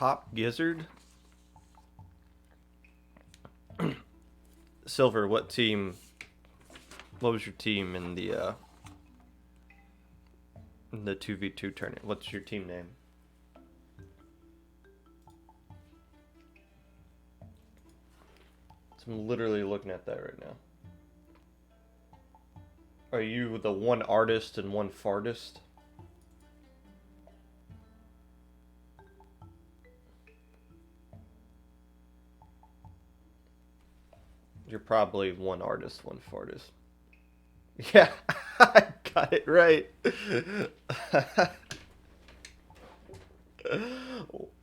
Pop Gizzard. Silver, what team? What was your team in the 2v2 tournament? What's your team name? So I'm literally looking at that right now. Are you the one artist and one fartist? You're probably one artist, one fartist. Yeah, I got it right.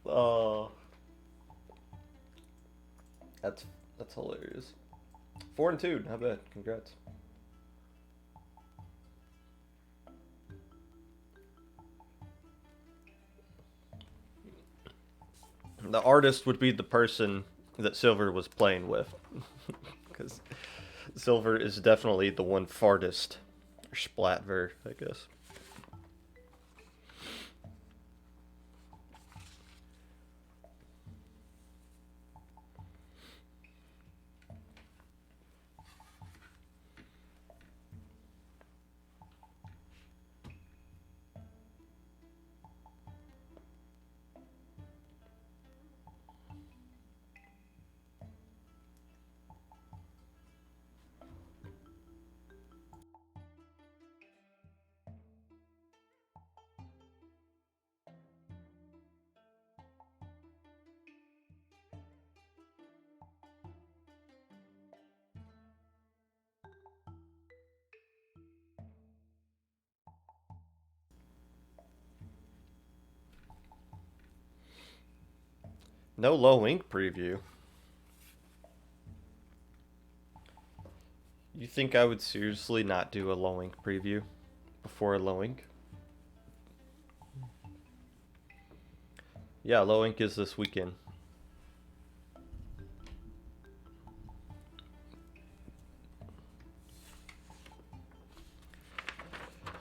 Oh, that's hilarious. 4-2, not bad. Congrats. The artist would be the person that Silver was playing with, because Silver is definitely the one fartist, or splatver, I guess. No low ink preview. You think I would seriously not do a low ink preview before a low ink? Yeah, low ink is this weekend.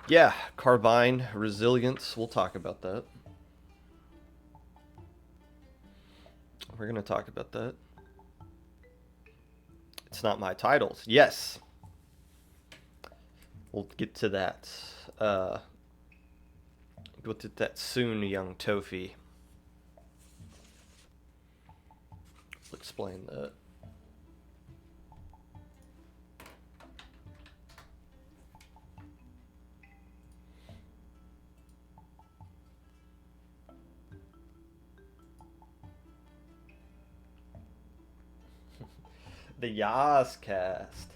Yeah, Carbine, Resilience, we'll talk about that. We're going to talk about that. It's not my titles. Yes. We'll get to that. We'll get to that soon, young Tofi. We'll explain that. The Yas cast.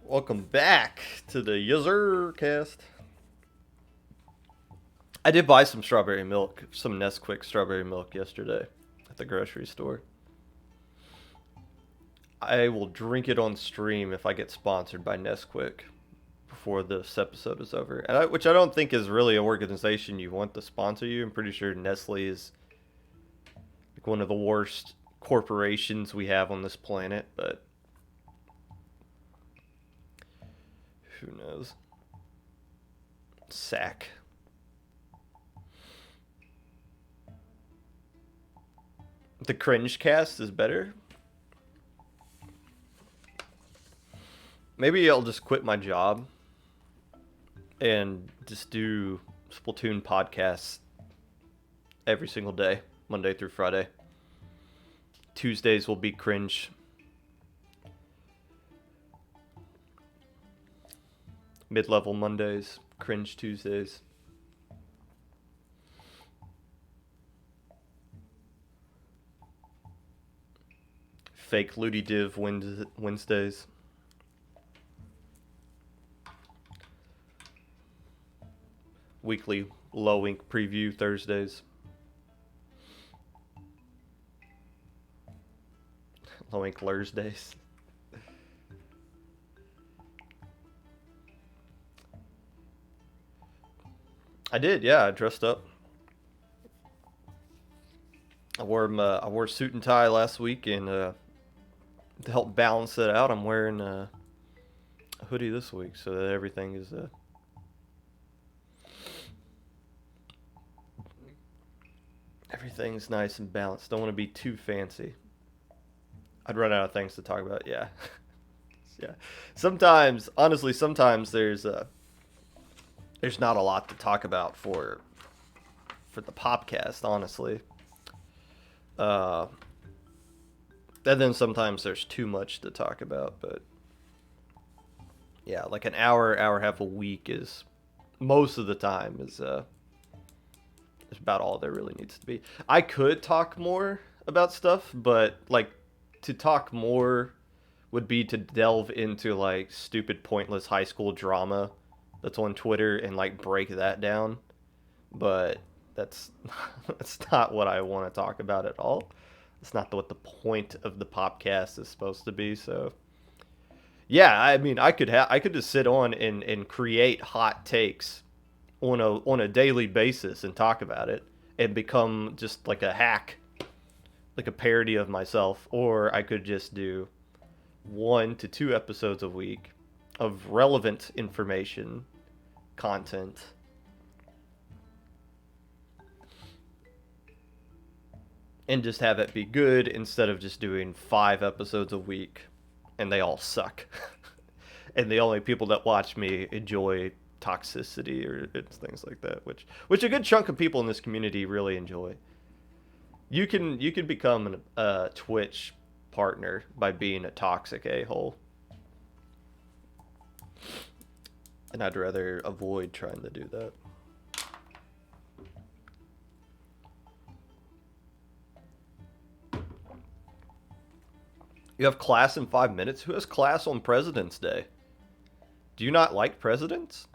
Welcome back to the User Cast. I did buy some strawberry milk, some Nesquik strawberry milk yesterday at the grocery store. I will drink it on stream if I get sponsored by Nesquik before this episode is over. Which I don't think is really an organization you want to sponsor you. I'm pretty sure Nestle is like one of the worst corporations we have on this planet, but who knows? SAC. The cringe cast is better. Maybe I'll just quit my job and just do Splatoon podcasts every single day, Monday through Friday. Tuesdays will be cringe. Mid-level Mondays, cringe Tuesdays. Fake Looty Div Wednesdays. Weekly low ink preview Thursdays. Like Thursdays. I did, yeah. I dressed up. I wore a suit and tie last week, and to help balance it out, I'm wearing a hoodie this week, so that everything's nice and balanced. Don't want to be too fancy. I'd run out of things to talk about. Yeah, yeah. Sometimes, honestly, sometimes there's not a lot to talk about for the podcast. Honestly, uh, and then sometimes there's too much to talk about. But yeah, like an hour and a half a week is most of the time is about all there really needs to be. I could talk more about stuff, but like to talk more would be to delve into like stupid pointless high school drama that's on Twitter and like break that down. But that's that's not what I want to talk about at all. It's not what the point of the podcast is supposed to be. So yeah, I mean, I could just sit on and create hot takes on a daily basis and talk about it and become just like a hack, like a parody of myself, or I could just do 1 to 2 episodes a week of relevant information, content, and just have it be good instead of just doing 5 episodes a week and they all suck. And the only people that watch me enjoy toxicity or things like that, which a good chunk of people in this community really enjoy. You can become a Twitch partner by being a toxic a-hole, and I'd rather avoid trying to do that. You have class in 5 minutes? Who has class on President's Day? Do you not like presidents?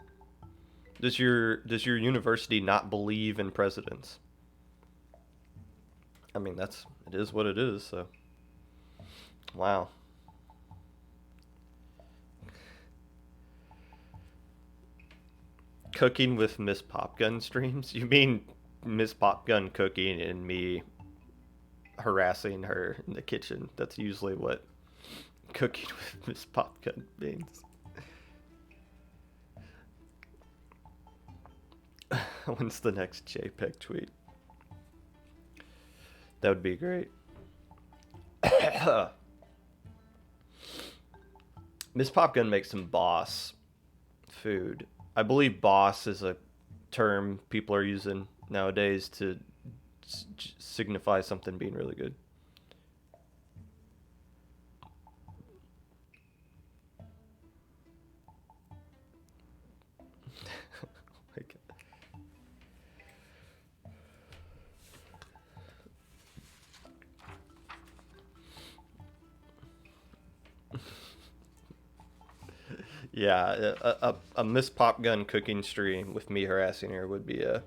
Does your university not believe in presidents? I mean, it is what it is, so wow. Cooking with Miss Popgun streams? You mean Miss Popgun cooking and me harassing her in the kitchen? That's usually what cooking with Miss Popgun means. When's the next JPEG tweet? That would be great. Miss Popgun makes some boss food. I believe boss is a term people are using nowadays to signify something being really good. Yeah, a Miss Popgun cooking stream with me harassing her would be a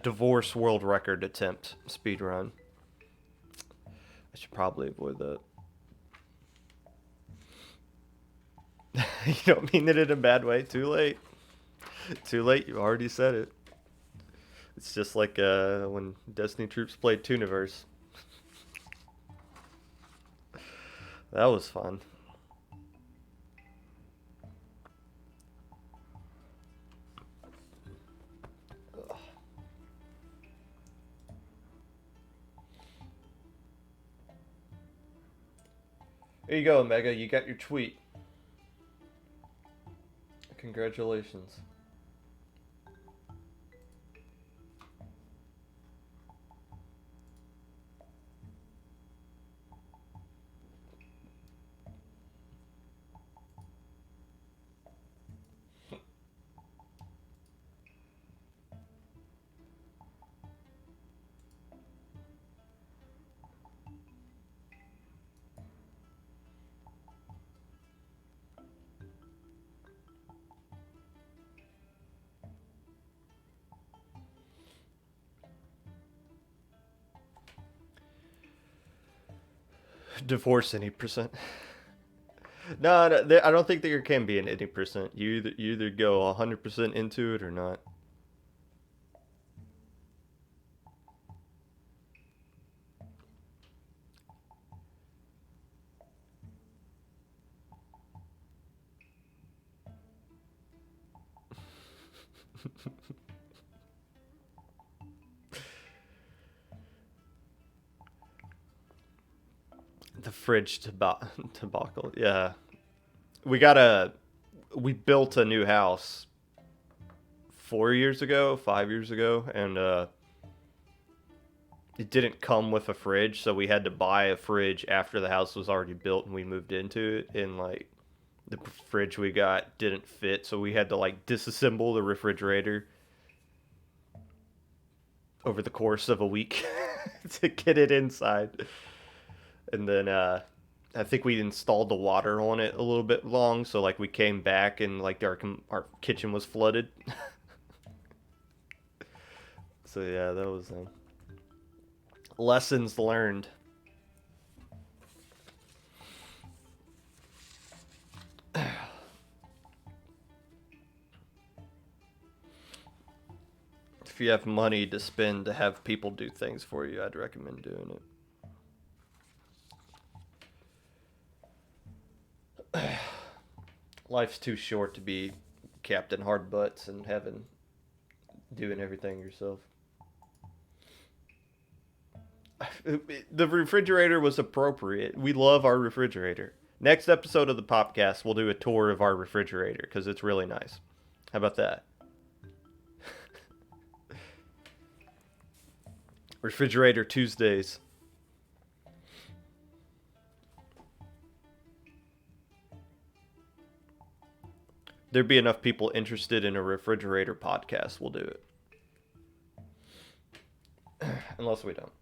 divorce world record attempt speed run. I should probably avoid that. You don't mean it in a bad way. Too late. Too late. You already said it. It's just like when Destiny Troops played Tooniverse. That was fun. Here you go, Mega. You got your tweet. Congratulations. Divorce any percent. No, no I don't think there can be an any percent. You either go 100% into it or not. The fridge debacle. Yeah, we got a we built a new house 4 years ago, 5 years ago, and it didn't come with a fridge, so we had to buy a fridge after the house was already built and we moved into it. And like the fridge we got didn't fit, so we had to like disassemble the refrigerator over the course of a week to get it inside. And then I think we installed the water on it a little bit long, so like we came back and like our kitchen was flooded. So yeah, that was lessons learned. If you have money to spend to have people do things for you, I'd recommend doing it. Life's too short to be Captain Hard Butts and doing everything yourself. The refrigerator was appropriate. We love our refrigerator. Next episode of the Popcast, we'll do a tour of our refrigerator because it's really nice. How about that? Refrigerator Tuesdays. There'd be enough people interested in a refrigerator podcast, we'll do it. Unless we don't.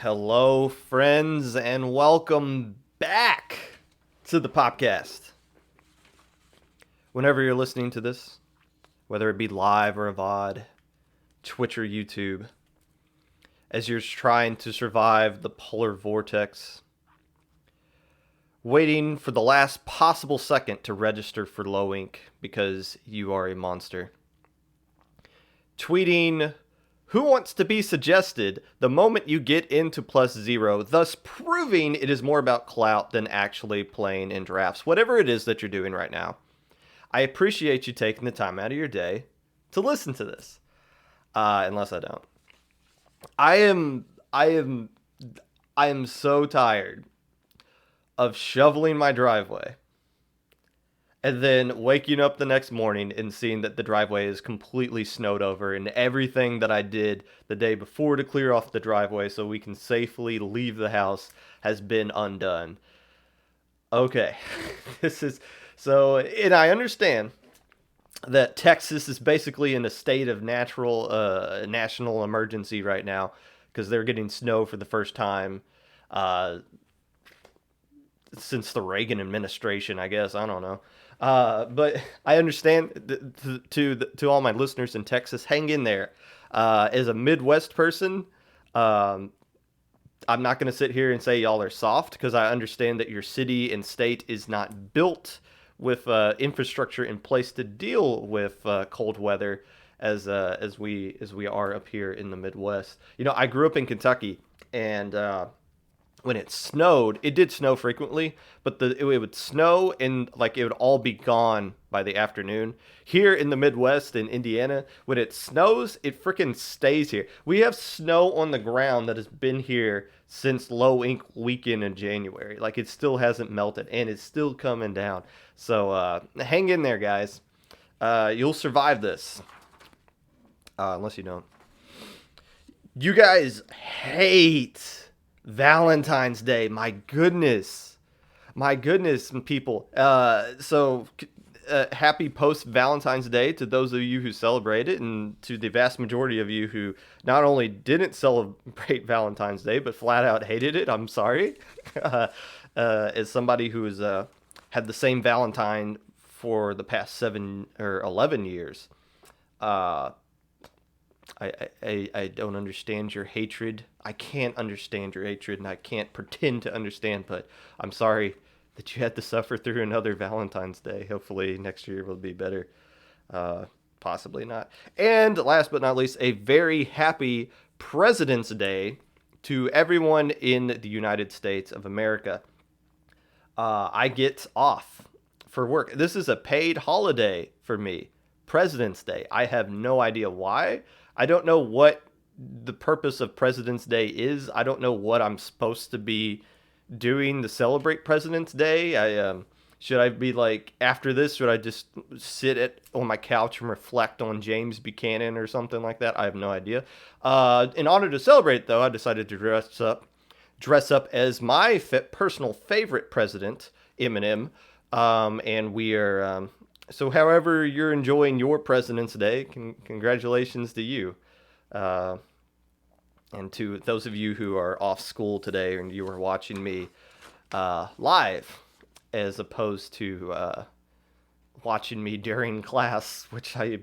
Hello, friends, and welcome back to the Popcast. Whenever you're listening to this, whether it be live or a VOD, Twitch or YouTube, as you're trying to survive the polar vortex, waiting for the last possible second to register for low ink because you are a monster. Tweeting who wants to be suggested the moment you get into +0, thus proving it is more about clout than actually playing in drafts. Whatever it is that you're doing right now, I appreciate you taking the time out of your day to listen to this. Unless I don't. I am so tired of shoveling my driveway and then waking up the next morning and seeing that the driveway is completely snowed over and everything that I did the day before to clear off the driveway so we can safely leave the house has been undone. Okay, and I understand that Texas is basically in a state of national emergency right now because they're getting snow for the first time since the Reagan administration, I guess. I don't know. But I understand to all my listeners in Texas, hang in there. As a Midwest person, I'm not going to sit here and say y'all are soft because I understand that your city and state is not built with infrastructure in place to deal with cold weather as we are up here in the Midwest. You know, I grew up in Kentucky, and when it snowed, it did snow frequently, but it would snow and like it would all be gone by the afternoon. Here in the Midwest in Indiana, when it snows, it freaking stays here. We have snow on the ground that has been here since low ink weekend in January. Like it still hasn't melted and it's still coming down. So hang in there, guys. You'll survive this. Unless you don't. You guys hate Valentine's Day. My goodness, people. So happy post-Valentine's Day to those of you who celebrate it, and to the vast majority of you who not only didn't celebrate Valentine's Day, but flat out hated it. I'm sorry. As somebody who has had the same Valentine for the past 7 or 11 years, uh, I don't understand your hatred. I can't understand your hatred, and I can't pretend to understand, but I'm sorry that you had to suffer through another Valentine's Day. Hopefully next year will be better. Uh, Possibly not. And last but not least, a very happy President's Day to everyone in the United States of America. I get off for work. This is a paid holiday for me. President's Day. I have no idea why. I don't know what the purpose of President's Day is. I don't know what I'm supposed to be doing to celebrate President's Day. Should I be like, after this, should I just on my couch and reflect on James Buchanan or something like that? I have no idea. In order to celebrate, though, I decided to dress up as my personal favorite president, Eminem. And we are, so however you're enjoying your President's Day, congratulations to you. And to those of you who are off school today and you are watching me live, as opposed to watching me during class, which I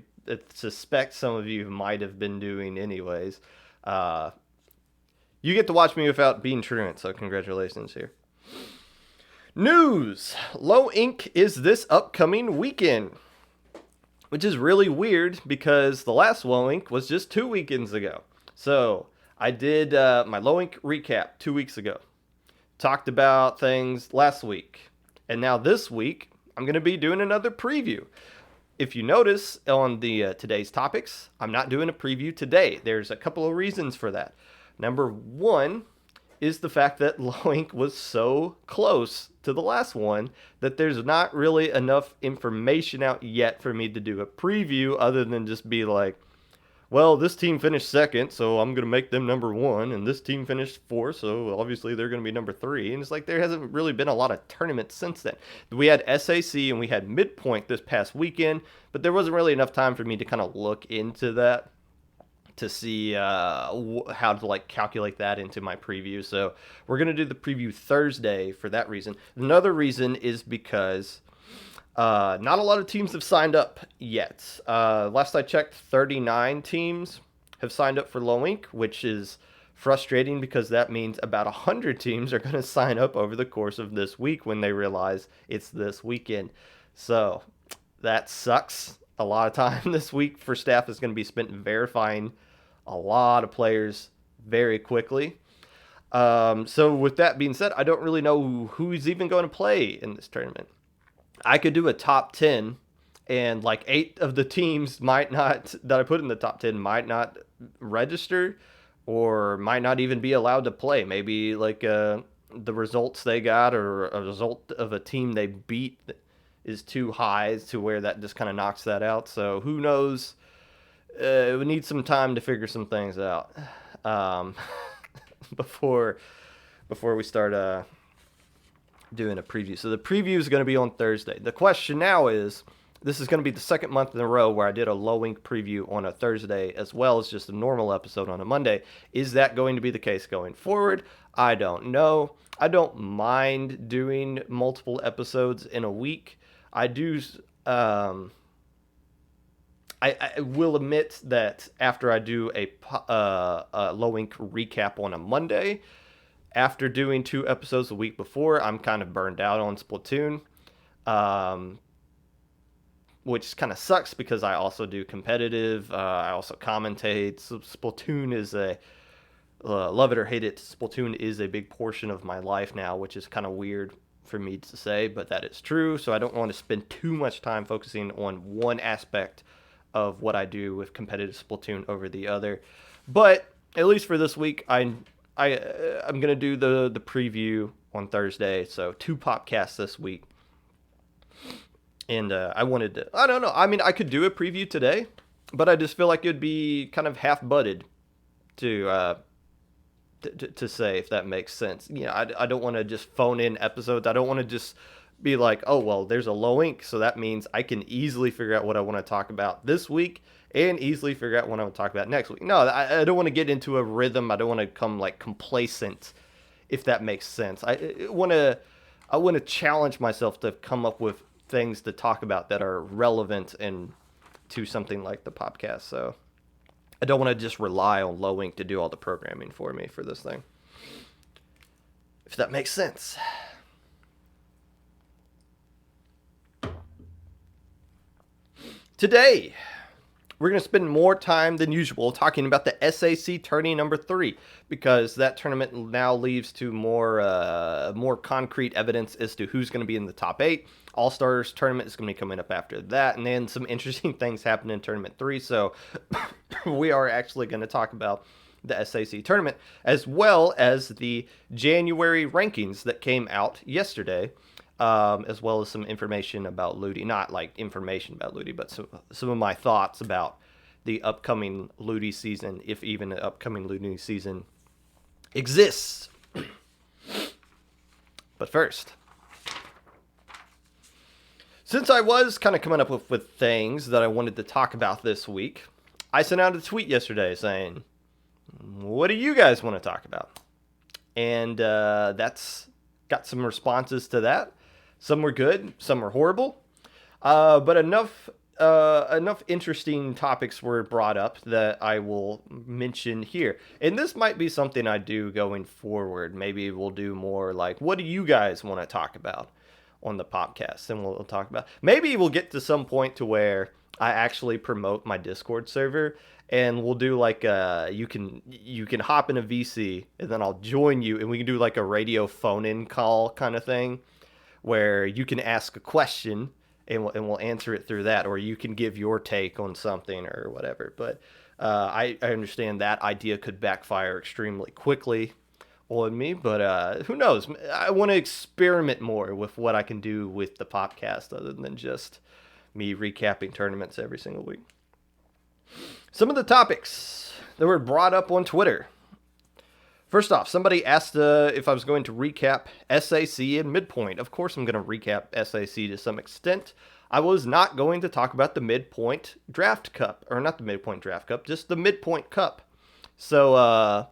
suspect some of you might have been doing anyways. You get to watch me without being truant, so congratulations here. News! Low Ink is this upcoming weekend, which is really weird because the last Low Ink was just 2 weekends ago. So I did my Low Ink recap 2 weeks ago. Talked about things last week. And now this week, I'm going to be doing another preview. If you notice on the today's topics, I'm not doing a preview today. There's a couple of reasons for that. Number one is the fact that Low Ink was so close to the last one that there's not really enough information out yet for me to do a preview other than just be like, well, this team finished second, so I'm going to make them number one, and this team finished fourth, so obviously they're going to be number three. And it's like there hasn't really been a lot of tournaments since then. We had SAC and we had Midpoint this past weekend, but there wasn't really enough time for me to kind of look into that to see how to like calculate that into my preview. So we're going to do the preview Thursday for that reason. Another reason is because not a lot of teams have signed up yet. Last I checked, 39 teams have signed up for Low Ink, which is frustrating because that means about 100 teams are going to sign up over the course of this week when they realize it's this weekend. So that sucks. A lot of time this week for staff is going to be spent verifying a lot of players very quickly. So with that being said, I don't really know who's even going to play in this tournament. I could do a top 10, and like 8 of the teams might not, that I put in the top 10, might not register or might not even be allowed to play. Maybe like the results they got or a result of a team they beat is too high to where that just kind of knocks that out. So who knows? We need some time to figure some things out before we start doing a preview. So the preview is going to be on Thursday. The question now is, this is going to be the second month in a row where I did a Low Ink preview on a Thursday as well as just a normal episode on a Monday. Is that going to be the case going forward? I don't know. I don't mind doing multiple episodes in a week. I do... I will admit that after I do a Low Ink recap on a Monday, after doing 2 episodes the week before, I'm kind of burned out on Splatoon, which kind of sucks because I also do competitive. I also commentate. So Splatoon is love it or hate it, Splatoon is a big portion of my life now, which is kind of weird for me to say, but that is true. So I don't want to spend too much time focusing on one aspect of what I do with competitive Splatoon over the other. But at least for this week, I'm gonna do the preview on Thursday. So 2 Popcasts this week, and I wanted to. I don't know. I mean, I could do a preview today, but I just feel like it'd be kind of half-butted to say, if that makes sense. You know, I don't want to just phone in episodes. I don't want to just be like, oh, well, there's a low ink, so that means I can easily figure out what I want to talk about this week and easily figure out what I want to talk about next week. No, I don't want to get into a rhythm. I don't want to come like complacent, if that makes sense. I want to challenge myself to come up with things to talk about that are relevant and to something like the podcast. So I don't want to just rely on low ink to do all the programming for me for this thing, if that makes sense. Today, we're going to spend more time than usual talking about the SAC Tourney number 3, because that tournament now leads to more concrete evidence as to who's going to be in the top 8. All-Stars tournament is going to be coming up after that, and then some interesting things happen in Tournament 3, so we are actually going to talk about the SAC tournament, as well as the January rankings that came out yesterday, as well as some information about Ludi. Not like information about Ludi, but some of my thoughts about the upcoming Ludi season, if even an upcoming Ludi season exists. But first, since I was kind of coming up with things that I wanted to talk about this week, I sent out a tweet yesterday saying, what do you guys want to talk about? And that's got some responses to that. Some were good, some were horrible. But enough interesting topics were brought up that I will mention here. And this might be something I do going forward. Maybe we'll do more like, what do you guys want to talk about on the podcast? And we'll talk about, maybe we'll get to some point to where I actually promote my Discord server, and we'll do like you can hop in a VC, and then I'll join you, and we can do like a radio phone-in call kind of thing, where you can ask a question and we'll answer it through that, or you can give your take on something or whatever. But I understand that idea could backfire extremely quickly on me, but who knows? I want to experiment more with what I can do with the podcast other than just me recapping tournaments every single week. Some of the topics that were brought up on Twitter. First off, somebody asked if I was going to recap SAC and Midpoint. Of course I'm going to recap SAC to some extent. I was not going to talk about the Midpoint Draft Cup. Or not the Midpoint Draft Cup, just the Midpoint Cup. So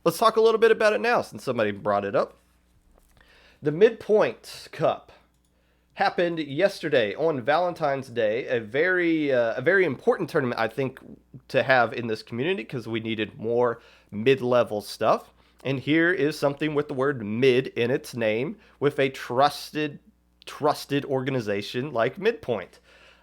let's talk a little bit about it now since somebody brought it up. The Midpoint Cup happened yesterday on Valentine's Day. A very important tournament, I think, to have in this community, because we needed more mid-level stuff. And here is something with the word mid in its name, with a trusted organization like Midpoint.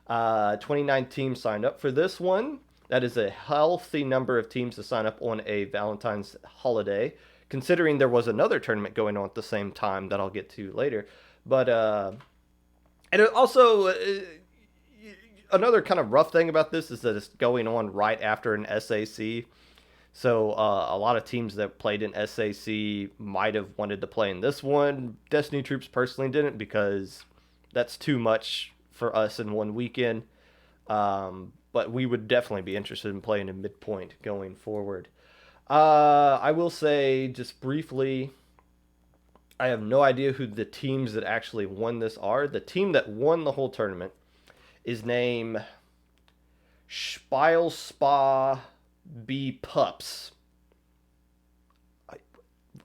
29 teams signed up for this one. That is a healthy number of teams to sign up on a Valentine's holiday, considering there was another tournament going on at the same time that I'll get to later. But and it also, another kind of rough thing about this is that it's going on right after an SAC. So a lot of teams that played in SAC might have wanted to play in this one. Destiny Troops personally didn't, because that's too much for us in one weekend. But we would definitely be interested in playing in Midpoint going forward. I will say just briefly, I have no idea who the teams that actually won this are. The team that won the whole tournament is named Spiel Spa B Pups.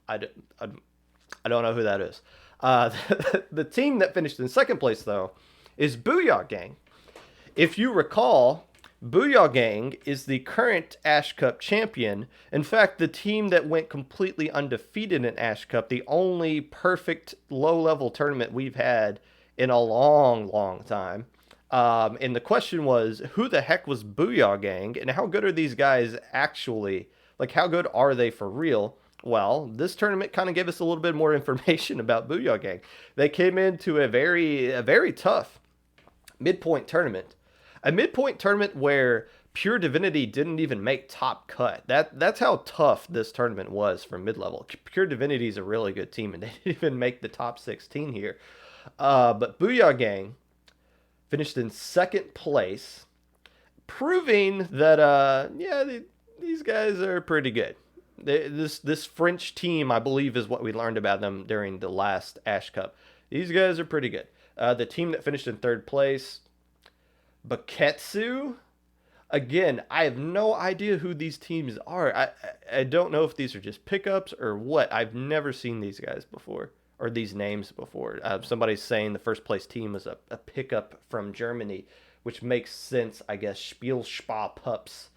I don't know who that is. The team that finished in second place, though, is Booyah Gang. If you recall, Booyah Gang is the current Ash Cup champion. In fact, the team that went completely undefeated in Ash Cup, the only perfect low-level tournament we've had in a long, long time. And the question was, who the heck was Booyah Gang, and how good are these guys actually? Like, how good are they for real? Well, this tournament kind of gave us a little bit more information about Booyah Gang. They came into a very tough midpoint tournament. A midpoint tournament where Pure Divinity didn't even make top cut. That's how tough this tournament was for mid-level. Pure Divinity is a really good team, and they didn't even make the top 16 here. But Booyah Gang finished in second place, proving that, these guys are pretty good. This French team, I believe, is what we learned about them during the last Ash Cup. These guys are pretty good. The team that finished in third place, Baketsu. Again, I have no idea who these teams are. I don't know if these are just pickups or what. I've never seen these guys before or these names before. Somebody's saying the first place team was a pickup from Germany, which makes sense, I guess. Spielspa Pups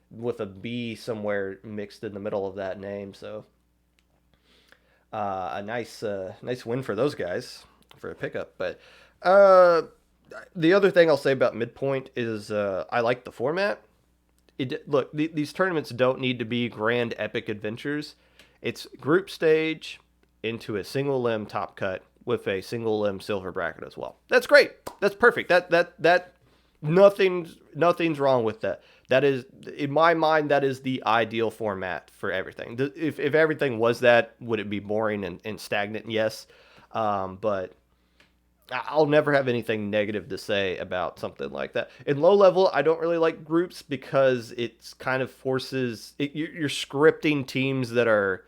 with a B somewhere mixed in the middle of that name. So a nice win for those guys for a pickup. But the other thing I'll say about Midpoint is I like the format. Look, these tournaments don't need to be grand epic adventures. It's group stage into a single limb top cut with a single limb silver bracket as well. That's great. That's perfect. That nothing's wrong with that. That is, in my mind, that is the ideal format for everything. If everything was that, would it be boring and stagnant? Yes. But I'll never have anything negative to say about something like that. In low level, I don't really like groups because it's kind of forces you're scripting teams that are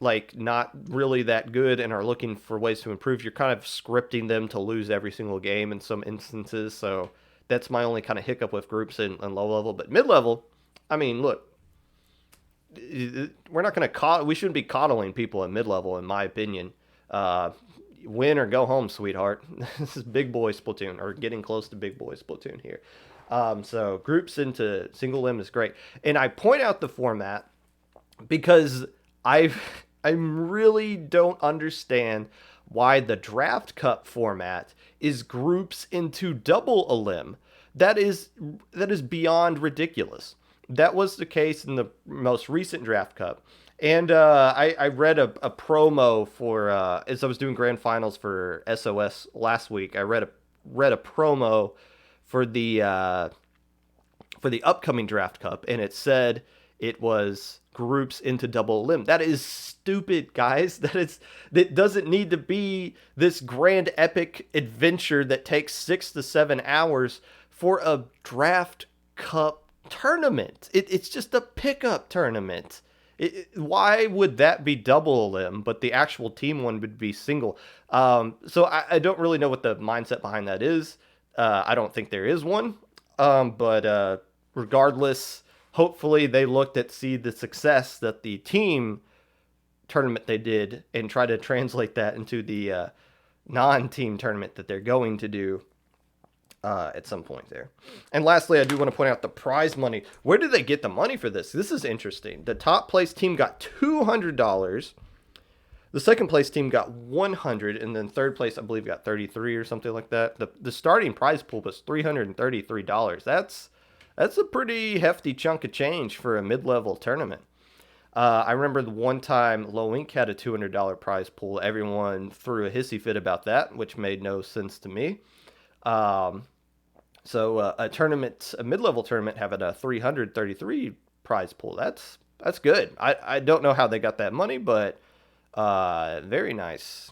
like not really that good and are looking for ways to improve. You're kind of scripting them to lose every single game in some instances. So that's my only kind of hiccup with groups in low level. But mid level, I mean, look, we're not going to we shouldn't be coddling people at mid level, in my opinion. Win or go home, sweetheart. This is big boy Splatoon, or getting close to big boy Splatoon here. So groups into single limb is great. And I point out the format because I really don't understand why the Draft Cup format is groups into double a limb. That is beyond ridiculous. That was the case in the most recent Draft Cup. And I read a promo for as I was doing grand finals for SOS last week. I read a promo for the upcoming Draft Cup, and it said it was groups into double limb. That is stupid, guys. That doesn't need to be this grand epic adventure that takes 6 to 7 hours for a Draft Cup tournament. It's just a pickup tournament. Why would that be double a limb, but the actual team one would be single? So I don't really know what the mindset behind that is. I don't think there is one. But regardless, hopefully they looked at the success that the team tournament they did and try to translate that into the non-team tournament that they're going to do at some point there. And lastly, I do want to point out the prize money. Where did they get the money for this? This is interesting. The top place team got $200. The second place team got $100, and then third place, I believe, got $33 or something like that. The starting prize pool was $333. That's a pretty hefty chunk of change for a mid-level tournament. I remember the one time Low Ink had a $200 prize pool. Everyone threw a hissy fit about that, which made no sense to me. So a mid-level tournament having a 333 prize pool, that's good. I don't know how they got that money, but very nice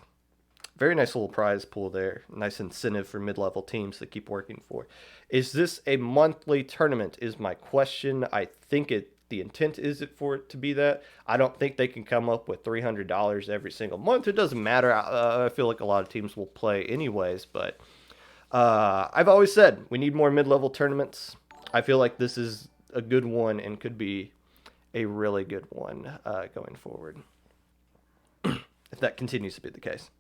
little prize pool there. Nice incentive for mid-level teams to keep working for. Is this a monthly tournament is my question. I think the intent is for it to be that. I don't think they can come up with $300 every single month. It doesn't matter. I feel like a lot of teams will play anyways, but I've always said we need more mid-level tournaments. I feel like this is a good one and could be a really good one going forward, if that continues to be the case.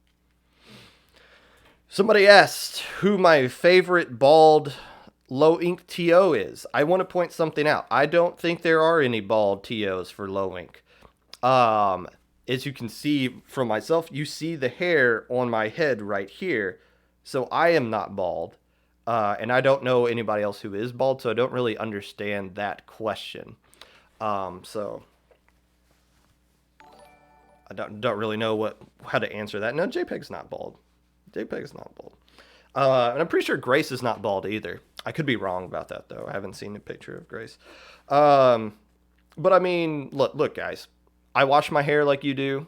Somebody asked who my favorite bald Low Ink TO is. I want to point something out. I don't think there are any bald TOs for Low Ink. As you can see from myself, you see the hair on my head right here. So I am not bald, and I don't know anybody else who is bald, so I don't really understand that question. So I don't really know how to answer that. No, JPEG's not bald. JPEG's not bald. And I'm pretty sure Grace is not bald either. I could be wrong about that, though. I haven't seen a picture of Grace. But I mean, look, guys. I wash my hair like you do.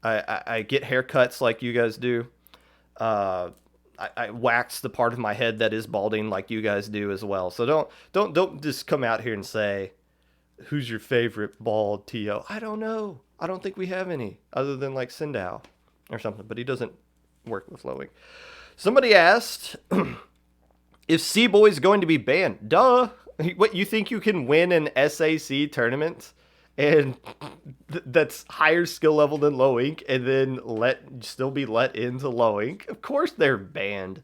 I get haircuts like you guys do. I wax the part of my head that is balding like you guys do as well. So don't just come out here and say, who's your favorite bald TO? I don't know. I don't think we have any other than like Sindao or something, but he doesn't work with Low Ink. Somebody asked if C-Boy's going to be banned. Duh. What, you think you can win an SAC tournament and that's higher skill level than low ink and then still be let into low ink? Of course they're banned.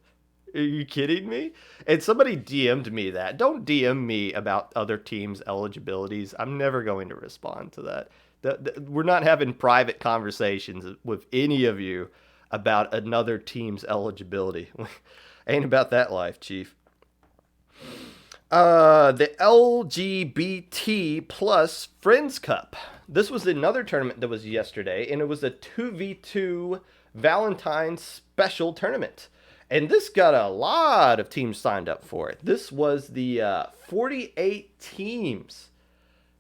Are you kidding me? And somebody DM'd me that. Don't DM me about other teams' eligibilities. I'm never going to respond to that. We're not having private conversations with any of you about another team's eligibility. Ain't about that life, Chief. The LGBT plus Friends Cup. This was another tournament that was yesterday, and it was a 2v2 Valentine's special tournament. And this got a lot of teams signed up for it. This was the 48 teams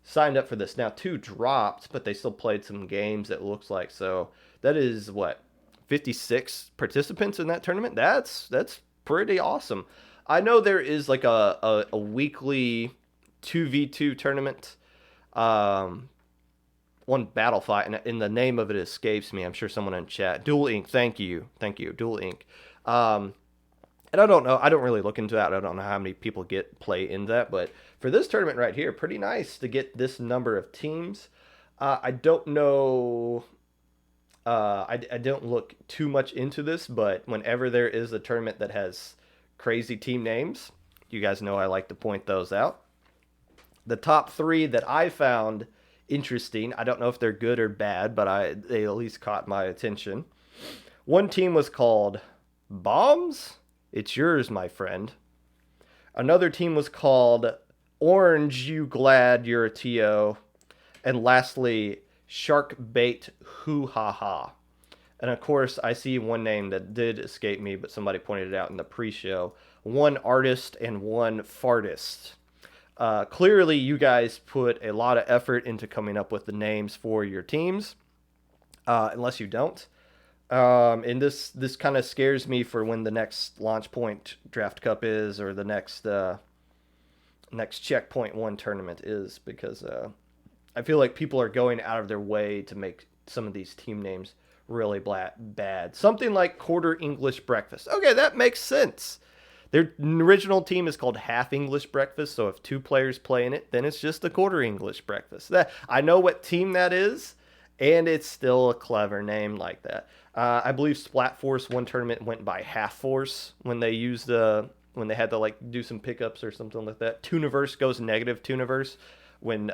signed up for this. Now, 2 dropped, but they still played some games, it looks like. So that is, 56 participants in that tournament? That's pretty awesome. I know there is like a weekly 2v2 tournament. One battle fight, and the name of it escapes me. I'm sure someone in chat. Dual Ink, thank you. Dual Ink. And I don't know. I don't really look into that. I don't know how many people play in that, but for this tournament right here, pretty nice to get this number of teams. I don't know. I don't look too much into this, but whenever there is a tournament that has crazy team names, you guys know I like to point those out. The top 3 that I found interesting, I don't know if they're good or bad, but they at least caught my attention. One team was called Bombs. It's yours, my friend. Another team was called Orange, You Glad You're a TO. And lastly, Shark Bait Hoo Ha Ha. And of course, I see one name that did escape me, but somebody pointed it out in the pre-show. One artist and one fartist. Clearly, you guys put a lot of effort into coming up with the names for your teams, unless you don't. And this kind of scares me for when the next Launch Point Draft Cup is, or the next Checkpoint 1 tournament is, because I feel like people are going out of their way to make some of these team names really bad. Something like Quarter English Breakfast. Okay, that makes sense. Their original team is called Half English Breakfast, so if 2 players play in it, then it's just a Quarter English Breakfast. I know what team that is, and it's still a clever name like that. I believe Splat Force one tournament went by Half Force when they used when they had to do some pickups or something like that. Tooniverse goes negative Tooniverse when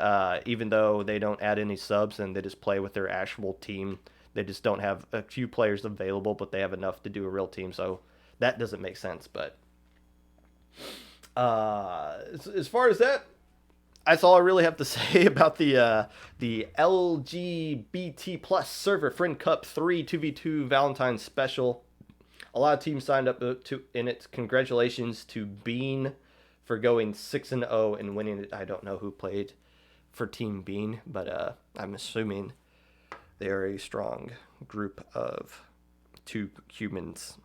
even though they don't add any subs and they just play with their actual team. They just don't have a few players available, but they have enough to do a real team. So that doesn't make sense. But as far as that's all I really have to say about the LGBT plus server Friend Cup 3 2v2 Valentine's special. A lot of teams signed up in it. Congratulations to Bean for going 6-0 and winning it. I don't know who played for Team Bean, but I'm assuming they are a strong group of 2 humans.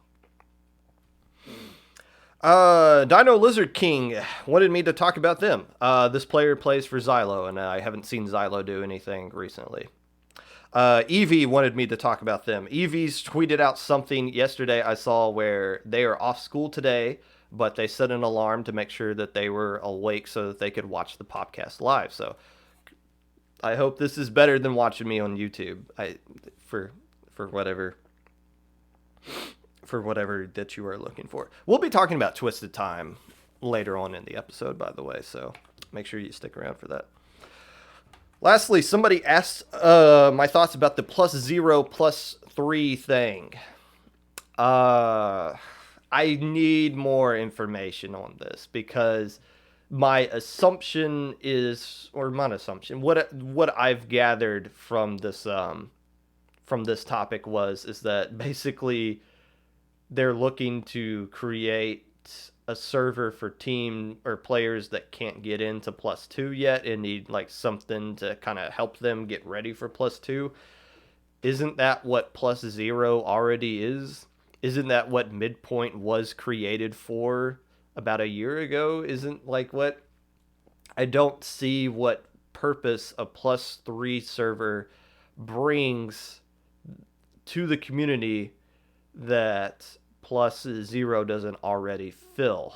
Dino Lizard King wanted me to talk about them. This player plays for Xylo, and I haven't seen Xylo do anything recently. Evie wanted me to talk about them. Evie's tweeted out something yesterday I saw where they are off school today, but they set an alarm to make sure that they were awake so that they could watch the Popcast live. So I hope this is better than watching me on YouTube. For whatever that you are looking for. We'll be talking about Twisted Time later on in the episode, by the way, so make sure you stick around for that. Lastly, somebody asked my thoughts about the +0, +3 thing. I need more information on this because my assumption is, or not assumption, what I've gathered from this topic is that basically they're looking to create a server for team or players that can't get into +2 yet and need something to kind of help them get ready for +2. Isn't that what +0 already is? Isn't that what Midpoint was created for about a year ago? Isn't what I don't see what purpose a +3 server brings to the community that plus 0 doesn't already fill.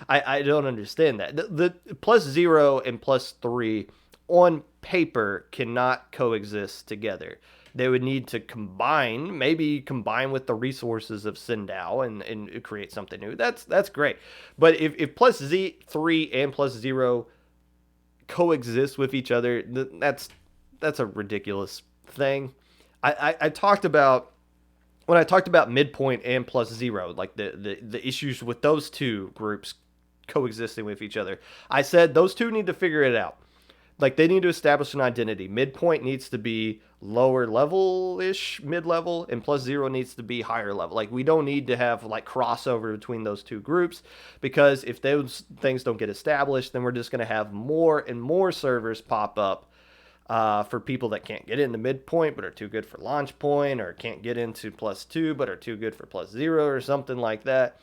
I don't understand that. The plus 0 and plus 3 on paper cannot coexist together. They would need to combine, maybe combine with the resources of Sindao and create something new. That's great. But if plus 3 and plus 0 coexist with each other, that's a ridiculous thing. I talked about, when I talked about midpoint and plus 0, like the issues with those two groups coexisting with each other, I said those two need to figure it out. Like, they need to establish an identity. Midpoint needs to be lower level-ish, mid-level, and plus 0 needs to be higher level. Like, we don't need to have, like, crossover between those two groups, because if those things don't get established, then we're just going to have more and more servers pop up for people that can't get into midpoint but are too good for launch point, or can't get into plus 2 but are too good for plus 0, or something like that.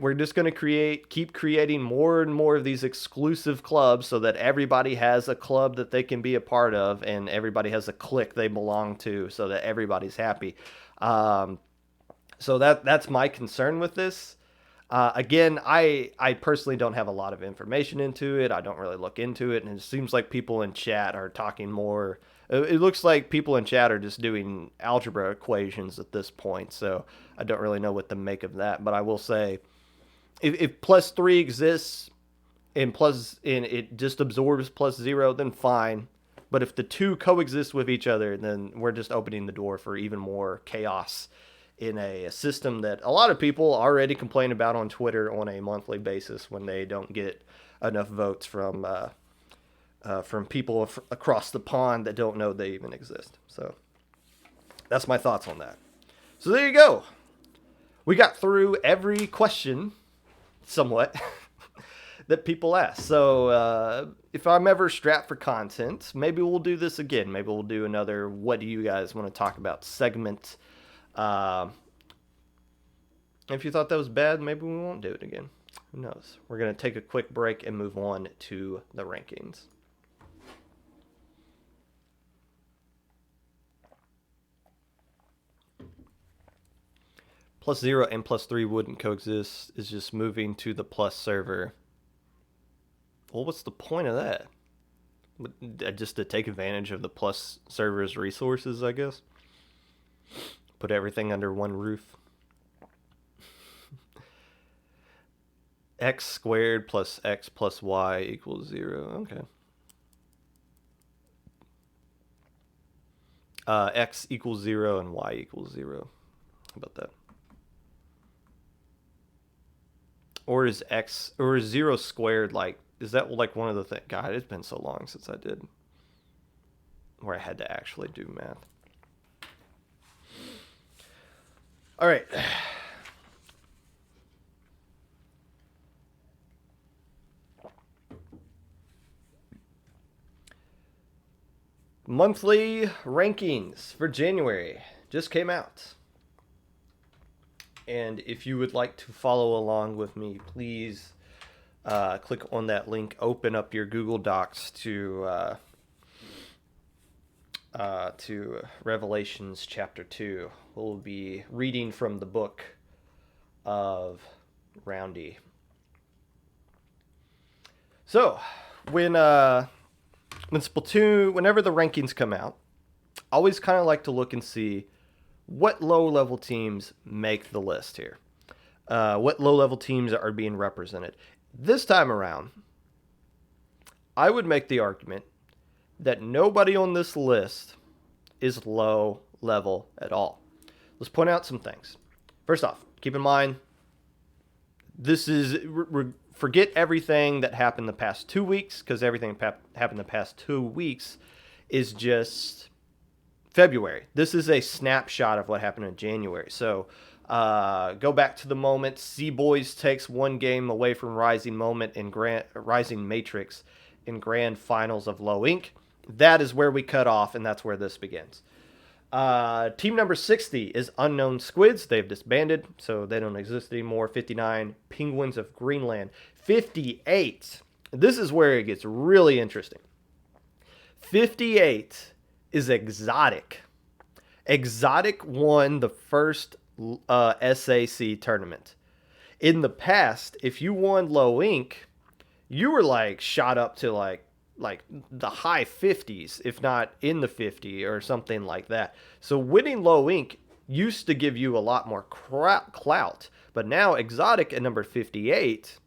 We're just going to keep creating more and more of these exclusive clubs so that everybody has a club that they can be a part of, and everybody has a clique they belong to, so that everybody's happy. So that's my concern with this. Again, I personally don't have a lot of information into it. I don't really look into it, and it seems like people in chat are talking more. It looks like people in chat are just doing algebra equations at this point, so I don't really know what to make of that. But I will say, if plus 3 exists and it just absorbs plus 0, then fine. But if the two coexist with each other, then we're just opening the door for even more chaos in a system that a lot of people already complain about on Twitter on a monthly basis when they don't get enough votes from people across the pond that don't know they even exist. So that's my thoughts on that. So there you go. We got through every question, somewhat, that people ask. So if I'm ever strapped for content, maybe we'll do this again. Maybe we'll do another "What do you guys want to talk about?" segment. If you thought that was bad, maybe we won't do it again. Who knows? We're going to take a quick break and move on to the rankings. Plus 0 and plus 3 wouldn't coexist. Is just moving to the plus server. Well, what's the point of that? Just to take advantage of the plus server's resources, I guess. Put everything under one roof. X squared plus X plus Y equals 0. Okay. X equals 0 and Y equals 0. How about that? Or is 0 squared, like, is that like one of the things? God, it's been so long since I did where I had to actually do math. All right. Monthly rankings for January just came out. And if you would like to follow along with me, please click on that link, open up your Google Docs to Revelations chapter 2. We'll be reading from the book of Roundy. So, whenever the rankings come out, I always kind of like to look and see what low-level teams make the list here. What low-level teams are being represented. This time around, I would make the argument that nobody on this list is low level at all. Let's point out some things. First off, keep in mind, this is, forget everything that happened the past 2 weeks, because everything happened the past 2 weeks is just February. This is a snapshot of what happened in January. So go back to the moment C-Boys takes one game away from Rising Matrix in Grand Finals of Low Inc. That is where we cut off, and that's where this begins. Team number 60 is Unknown Squids. They've disbanded, so they don't exist anymore. 59, Penguins of Greenland. 58, this is where it gets really interesting. 58 is Exotic. Exotic won the first SAC tournament. In the past, if you won low ink, you were like shot up to like the high 50s, if not in the 50 or something like that. So winning low ink used to give you a lot more clout. But now Exotic at number 58,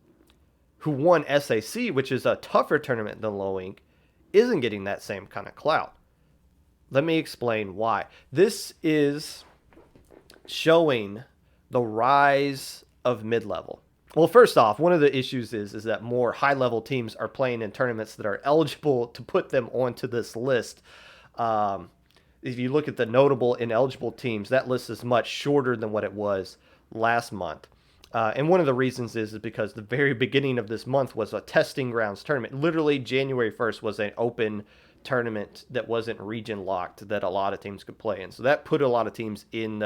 who won SAC, which is a tougher tournament than low ink, isn't getting that same kind of clout. Let me explain why. This is showing the rise of mid-level. Well, first off, one of the issues is that more high-level teams are playing in tournaments that are eligible to put them onto this list. If you look at the notable ineligible teams, that list is much shorter than what it was last month. And one of the reasons is because the very beginning of this month was a testing grounds tournament. Literally, January 1st was an open tournament that wasn't region locked that a lot of teams could play in. So that put a lot of teams in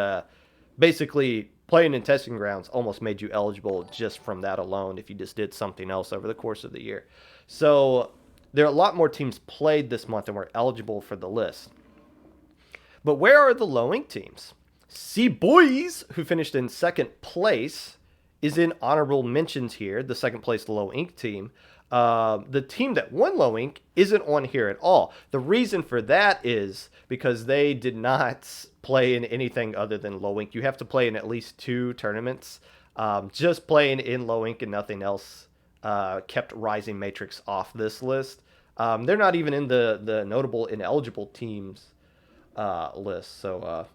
basically playing in testing grounds almost made you eligible just from that alone if you just did something else over the course of the year. So there are a lot more teams played this month and were eligible for the list. But where are the low ink teams? C Boys, who finished in second place, is in honorable mentions here, the second place low ink team. The team that won low ink isn't on here at all. The reason for that is because they did not play in anything other than low ink. You have to play in at least 2 tournaments. Just playing in low ink and nothing else kept Rising Matrix off this list. They're not even in the notable ineligible teams list. So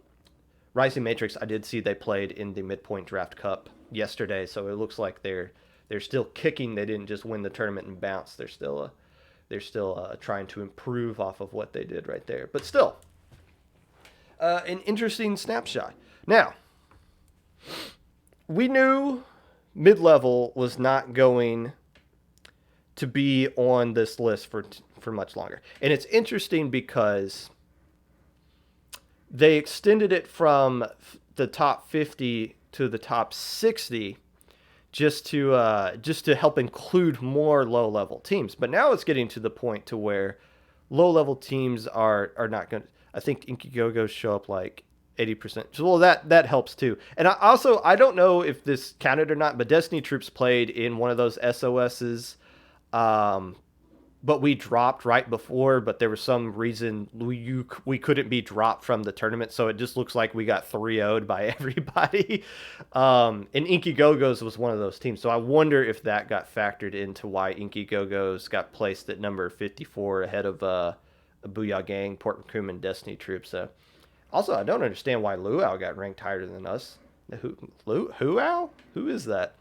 Rising Matrix, I did see they played in the Midpoint Draft Cup yesterday, so it looks like they're still kicking. They didn't just win the tournament and bounce. They're still trying to improve off of what they did right there. But still, an interesting snapshot. Now, we knew mid-level was not going to be on this list for much longer. And it's interesting because they extended it from the top 50 to the top 60 just to help include more low-level teams. But now it's getting to the point to where low-level teams are not going to... I think Inkigogos show up like 80%. So, well, that helps too. And I don't know if this counted or not, but Destiny Troops played in one of those SOSs. But we dropped right before, but there was some reason we couldn't be dropped from the tournament, so it just looks like we got 3-0'd by everybody. And Inkigogos was one of those teams, so I wonder if that got factored into why Inkigogos got placed at number 54 ahead of Booyah Gang, Port McCoom, and Destiny Troops. Also, I don't understand why Luau got ranked higher than us. Who is that?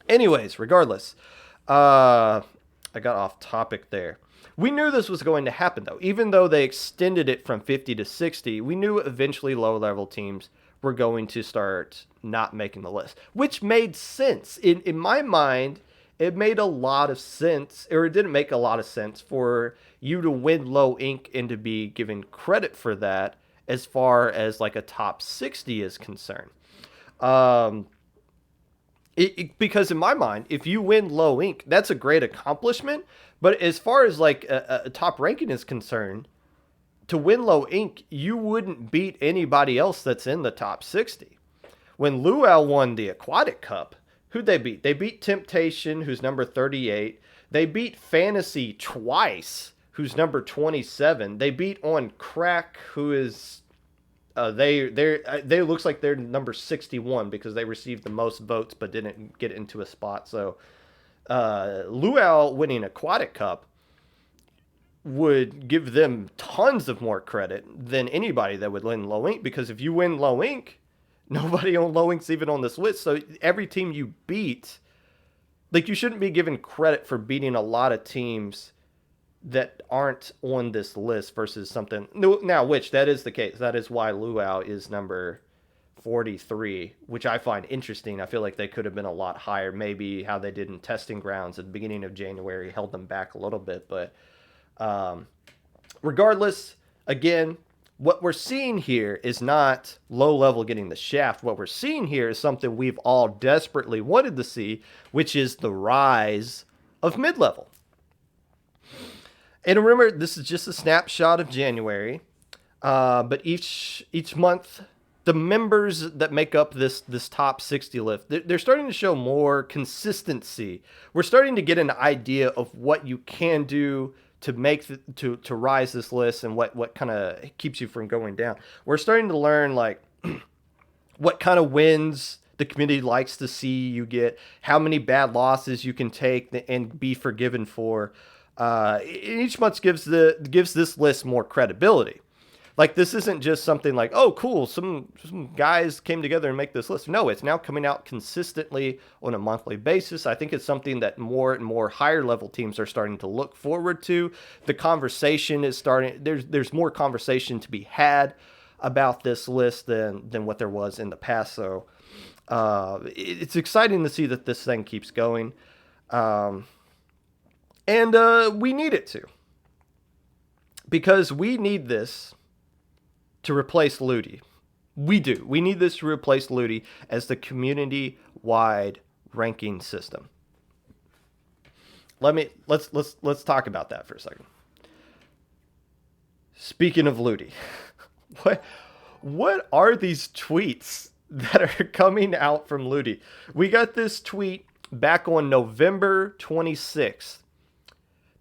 Anyways, regardless, I got off topic there. We knew this was going to happen, though. Even though they extended it from 50 to 60, we knew eventually low-level teams were going to start not making the list, which made sense. In my mind, it made a lot of sense, or it didn't make a lot of sense for you to win low ink and to be given credit for that as far as like a top 60 is concerned. Because in my mind, if you win low ink, that's a great accomplishment. But as far as like a top ranking is concerned, to win low ink, you wouldn't beat anybody else that's in the top 60. When Luau won the Aquatic Cup, who'd they beat? They beat Temptation, who's number 38. They beat Fantasy twice, who's number 27. They beat On Crack, who is... they looks like they're number 61 because they received the most votes but didn't get into a spot. So Luau winning Aquatic Cup would give them tons of more credit than anybody that would win low ink, because if you win low ink, nobody on low ink's even on this list. So every team you beat, like, you shouldn't be given credit for beating a lot of teams that aren't on this list versus something now, which that is the case. That is why Luau is number 43, which I find interesting. I feel like they could have been a lot higher. Maybe how they did in testing grounds at the beginning of January held them back a little bit, but regardless, again, what we're seeing here is not low level getting the shaft. What we're seeing here is something we've all desperately wanted to see, which is the rise of mid-level. And remember, this is just a snapshot of January, but each month the members that make up this top 60 list, they're starting to show more consistency. We're starting to get an idea of what you can do to make to rise this list, and what kind of keeps you from going down. We're starting to learn like what kind of wins the community likes to see you get, how many bad losses you can take and be forgiven for. Each month gives this list more credibility. Like, this isn't just something like, oh, cool, some guys came together and make this list. No, it's now coming out consistently on a monthly basis. I think it's something that more and more higher level teams are starting to look forward to. The conversation is starting. There's more conversation to be had about this list than what there was in the past. So it's exciting to see that this thing keeps going. And we need it to. Because we need this to replace Ludi. We do. We need this to replace Ludi as the community-wide ranking system. Let's talk about that for a second. Speaking of Ludi, what are these tweets that are coming out from Ludi? We got this tweet back on November 26th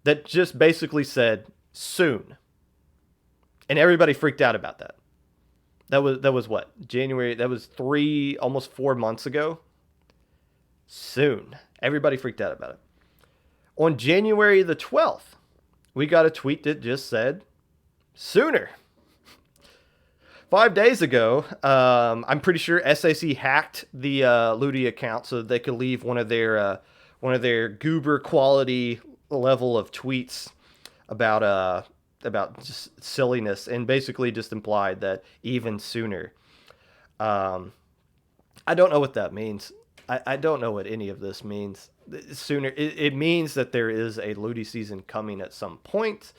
that just basically said soon. And everybody freaked out about that. That was what? January. That was almost 4 months ago. Soon. Everybody freaked out about it. On January the 12th, we got a tweet that just said sooner. 5 days ago, I'm pretty sure SAC hacked the Ludi account so that they could leave one of their goober quality level of tweets about just silliness, and basically just implied that even sooner. I don't know what that means. I don't know what any of this means. Sooner, it means that there is a Ludi season coming at some point,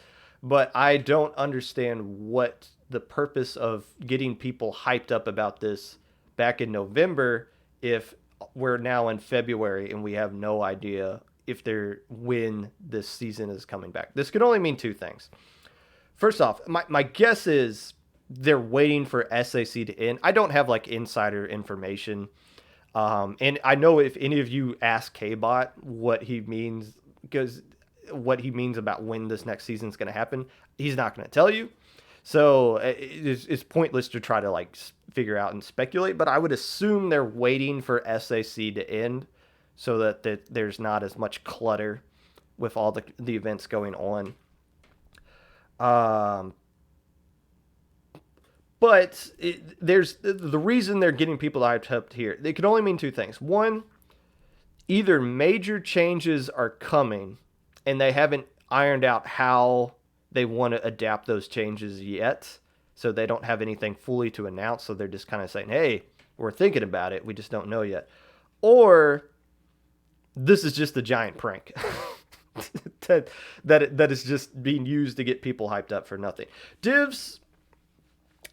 but I don't understand what the purpose of getting people hyped up about this back in November if we're now in February and we have no idea when this season is coming back. This could only mean two things. First off, my guess is they're waiting for SAC to end. I don't have like insider information. And I know if any of you ask K-Bot what he means about when this next season is going to happen, he's not going to tell you. So it's pointless to try to like figure out and speculate, but I would assume they're waiting for SAC to end so that there's not as much clutter with all the events going on. But there's the reason they're getting people hyped up here. They could only mean two things. One, either major changes are coming and they haven't ironed out how they want to adapt those changes yet. So they don't have anything fully to announce. So they're just kind of saying, hey, we're thinking about it. We just don't know yet. Or this is just a giant prank. that is just being used to get people hyped up for nothing. Divs,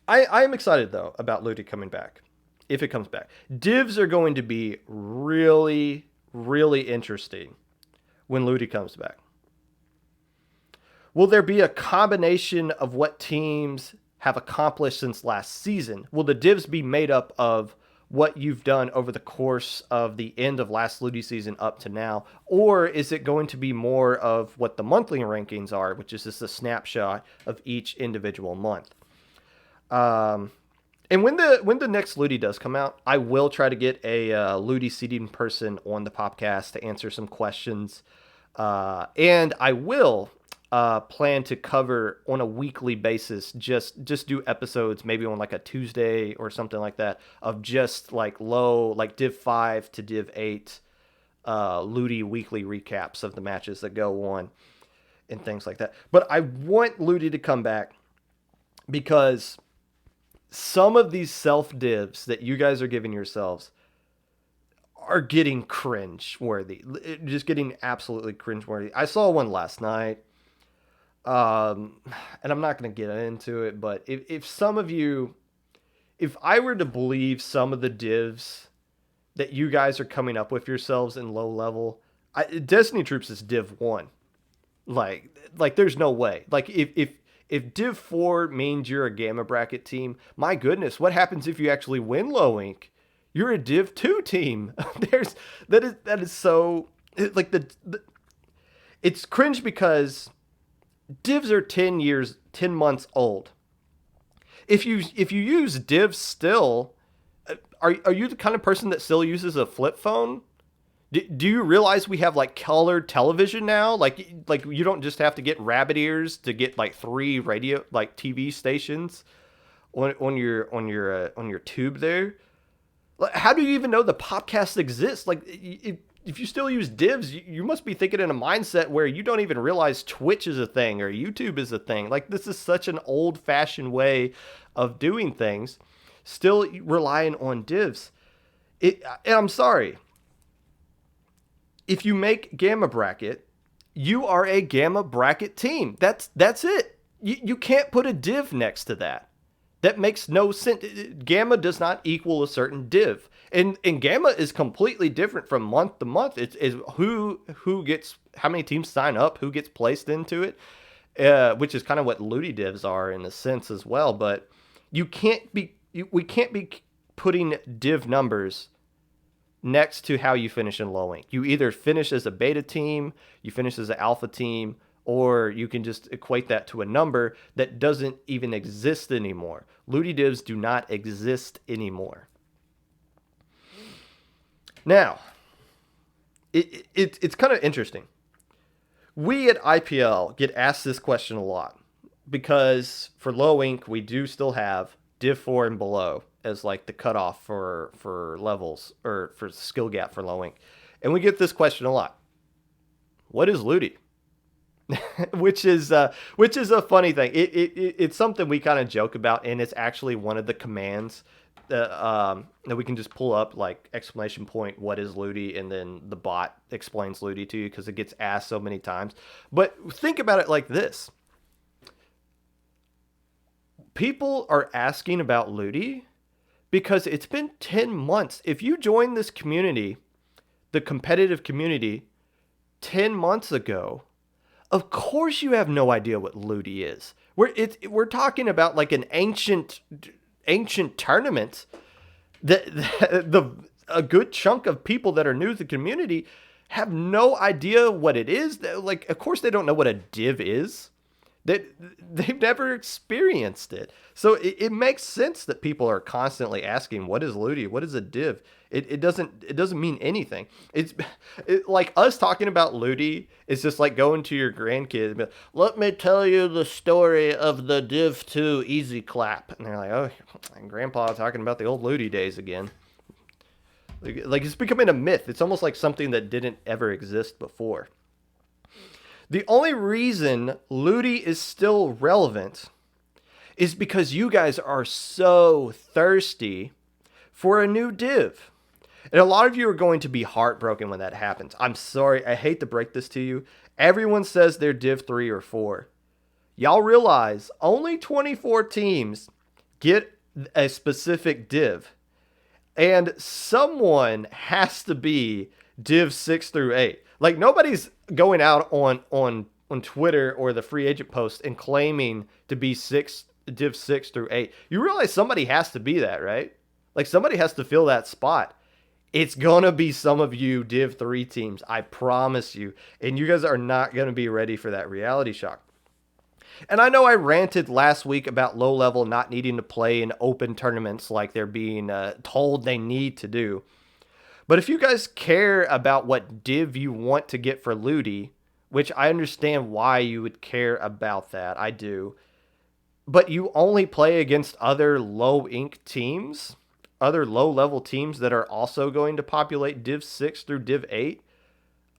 I am excited though about Ludi coming back, if it comes back. Divs are going to be really, really interesting when Ludi comes back. Will there be a combination of what teams have accomplished since last season? Will the divs be made up of what you've done over the course of the end of last Ludi season up to now? Or is it going to be more of what the monthly rankings are, which is just a snapshot of each individual month? And when the next Ludi does come out, I will try to get a Ludi seeding person on the Popcast to answer some questions. And I will plan to cover on a weekly basis, just do episodes maybe on like a Tuesday or something like that of just like Div 5 to Div 8 Ludi weekly recaps of the matches that go on and things like that. But I want Ludi to come back because some of these self divs that you guys are giving yourselves are getting cringe worthy, just getting absolutely cringe worthy. I saw one last night. And I'm not going to get into it, but if some of you, if I were to believe some of the divs that you guys are coming up with yourselves in low level, Destiny Troops is Div 1. Like there's no way. Like if If Div 4 means you're a Gamma Bracket team, my goodness, what happens if you actually win low ink? You're a Div 2 team. That is so like it's cringe because divs are 10 months old. If you use divs still, are you the kind of person that still uses a flip phone? Do you realize we have like colored television now? Like you don't just have to get rabbit ears to get like 3 radio like TV stations on your tube there. How do you even know the Popcast exists? Like if you still use divs, you must be thinking in a mindset where you don't even realize Twitch is a thing or YouTube is a thing. Like this is such an old-fashioned way of doing things, still relying on divs. And I'm sorry. If you make Gamma Bracket, you are a Gamma Bracket team. That's it. You can't put a div next to that. That makes no sense. Gamma does not equal a certain div. And Gamma is completely different from month to month. It's who gets, how many teams sign up, who gets placed into it, which is kind of what Ludi divs are in a sense as well. But we can't be putting div numbers next to how you finish in low ink. You either finish as a beta team, you finish as an alpha team, or you can just equate that to a number that doesn't even exist anymore. Ludi divs do not exist anymore. Now, it's kind of interesting. We at IPL get asked this question a lot because for low ink, we do still have Div 4 and below as like the cutoff for levels or for skill gap for low ink. And we get this question a lot. What is Ludi? which is a funny thing. It's something we kind of joke about, and it's actually one of the commands that we can just pull up, like exclamation point, what is Ludi, and then the bot explains Ludi to you because it gets asked so many times. But think about it like this. People are asking about Ludi because it's been 10 months. If you join this community, the competitive community, 10 months ago, of course you have no idea what Ludi is. We're talking about like an ancient tournament that a good chunk of people that are new to the community have no idea what it is. Like, of course they don't know what a div is. They've never experienced it. So it makes sense that people are constantly asking, what is Ludi? What is a div? It doesn't mean anything. It's like us talking about Ludi. It's just like going to your grandkids and be like, let me tell you the story of the Div 2 Easy Clap. And they're like, oh, Grandpa talking about the old Ludi days again. Like it's becoming a myth. It's almost like something that didn't ever exist before. The only reason Ludi is still relevant is because you guys are so thirsty for a new div. And a lot of you are going to be heartbroken when that happens. I'm sorry. I hate to break this to you. Everyone says they're Div 3 or 4. Y'all realize only 24 teams get a specific div. And someone has to be Div 6 through 8. Like nobody's going out on Twitter or the free agent post and claiming to be Div 6 through 8. You realize somebody has to be that, right? Like somebody has to fill that spot. It's going to be some of you Div 3 teams, I promise you. And you guys are not going to be ready for that reality shock. And I know I ranted last week about low level not needing to play in open tournaments like they're being told they need to do. But if you guys care about what div you want to get for Ludi, which I understand why you would care about that, I do. But you only play against other low ink teams, other low level teams that are also going to populate Div 6 through Div 8.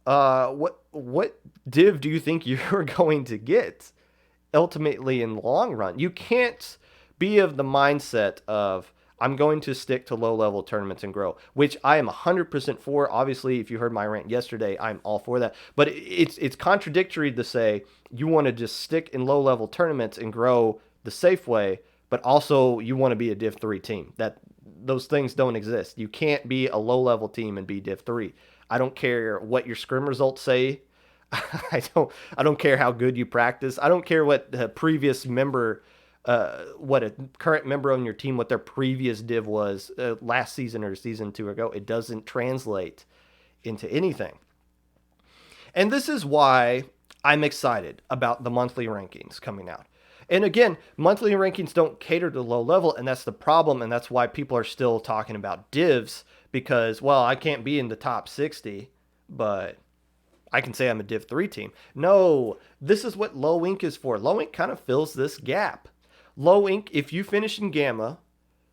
What div do you think you're going to get ultimately in the long run? You can't be of the mindset of, I'm going to stick to low-level tournaments and grow, which I am 100% for. Obviously, if you heard my rant yesterday, I'm all for that. But it's contradictory to say you want to just stick in low-level tournaments and grow the safe way, but also you want to be a Div 3 team. Those things don't exist. You can't be a low-level team and be Div 3. I don't care what your scrim results say. I don't care how good you practice. I don't care what the previous member, what a current member on your team, what their previous div was last season or season 2 ago. It doesn't translate into anything. And this is why I'm excited about the monthly rankings coming out. And again, monthly rankings don't cater to low level, and that's the problem. And that's why people are still talking about divs because, well, I can't be in the top 60, but I can say I'm a Div 3 team. No, this is what low ink is for. Low ink kind of fills this gap. Low ink, if you finish in gamma,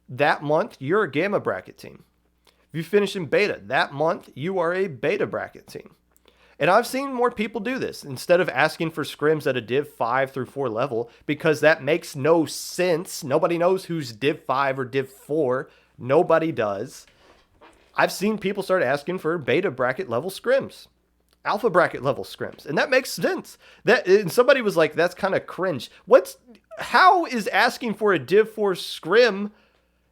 that month, you're a gamma bracket team. If you finish in beta, that month, you are a beta bracket team. And I've seen more people do this instead of asking for scrims at a Div 5 through 4 level because that makes no sense. Nobody knows who's Div 5 or Div 4. Nobody does. I've seen people start asking for beta bracket level scrims, alpha bracket level scrims, and that makes sense. And somebody was like, that's kind of cringe. How is asking for a Div 4 scrim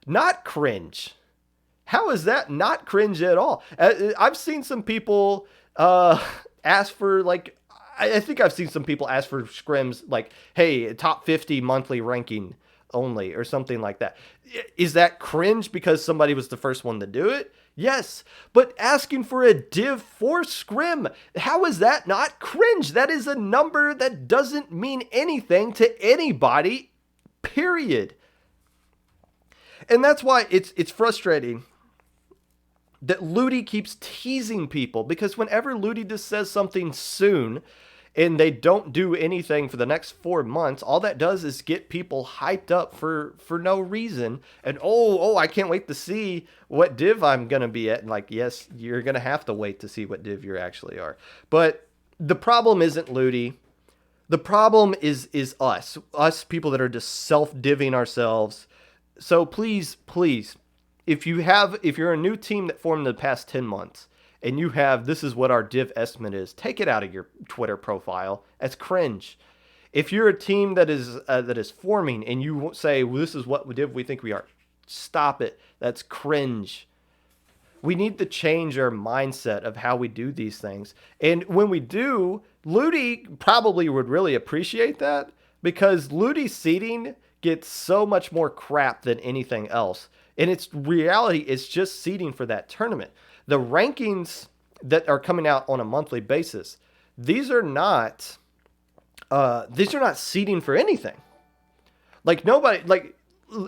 not cringe? How is that not cringe at all? I've seen some people ask for, like, I think I've seen some people ask for scrims like, hey, top 50 monthly ranking only or something like that. Is that cringe because somebody was the first one to do it? Yes, but asking for a Div 4 scrim, how is that not cringe? That is a number that doesn't mean anything to anybody, period. And that's why it's frustrating that Ludi keeps teasing people, because whenever Ludi just says something soon and they don't do anything for the next 4 months, all that does is get people hyped up for no reason. And I can't wait to see what div I'm going to be at. And like, yes, you're going to have to wait to see what div you actually are. But the problem isn't Ludi. The problem is us people that are just self-divving ourselves. So please, if you're a new team that formed in the past 10 months and you have, this is what our div estimate is, take it out of your Twitter profile. That's cringe. If you're a team that is forming and you say, well, this is what div we think we are, stop it. That's cringe. We need to change our mindset of how we do these things. And when we do, Ludi probably would really appreciate that, because Ludi's seeding gets so much more crap than anything else. And it's reality, it's just seeding for that tournament. The rankings that are coming out on a monthly basis, these are not seeding for anything. Like nobody, like,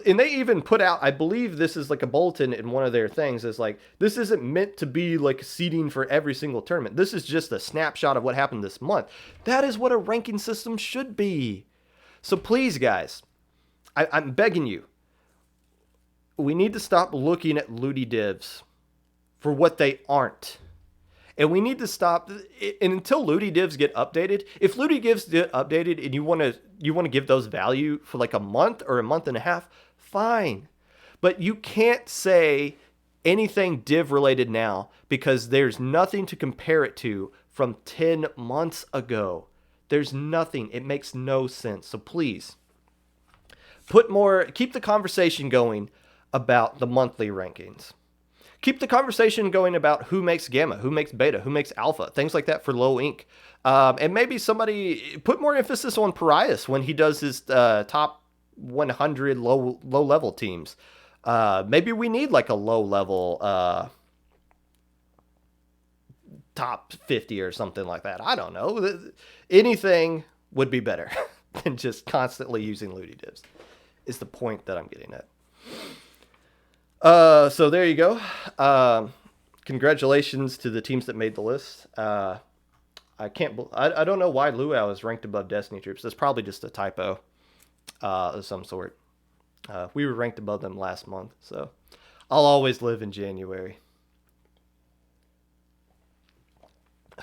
and they even put out, I believe this is like a bulletin in one of their things, is like, this isn't meant to be like seeding for every single tournament. This is just a snapshot of what happened this month. That is what a ranking system should be. So please, guys, I'm begging you, we need to stop looking at Ludi divs for what they aren't. And we need to stop, and until Ludi divs get updated, if Ludi divs get updated and you want to give those value for like a month or a month and a half, fine. But you can't say anything div related now, because there's nothing to compare it to from 10 months ago. There's nothing. It makes no sense. So please, keep the conversation going about the monthly rankings. Keep the conversation going about who makes gamma, who makes beta, who makes alpha, things like that for low ink. And maybe somebody put more emphasis on Parias when he does his top 100 low level teams. Maybe we need like a low level top 50 or something like that. I don't know. Anything would be better than just constantly using Ludi divs, is the point that I'm getting at. So there you go. Congratulations to the teams that made the list. I don't know why Luau is ranked above Destiny Troops. That's probably just a typo of some sort. We were ranked above them last month, so I'll always live in January.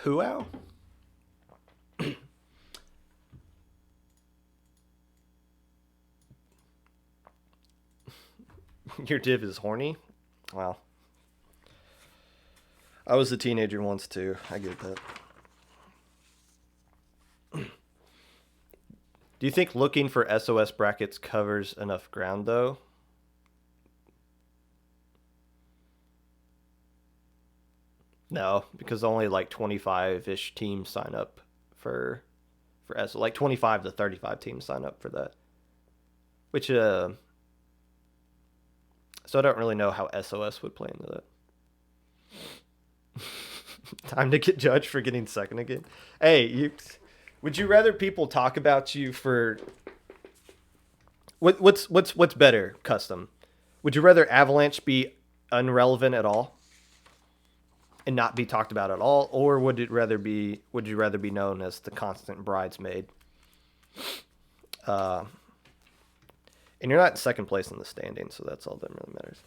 Luau? Your div is horny? Well, I was a teenager once too. I get that. Do you think looking for SOS brackets covers enough ground though? No, because only like 25-ish teams sign up for S. Like 25 to 35 teams sign up for that. Which so I don't really know how SOS would play into that. Time to get judged for getting second again. Hey, would you rather people talk about you for what's better, Custom? Would you rather Avalanche be irrelevant at all and not be talked about at all, or would you rather be known as the constant bridesmaid? And you're not in second place in the standings, so that's all that really matters.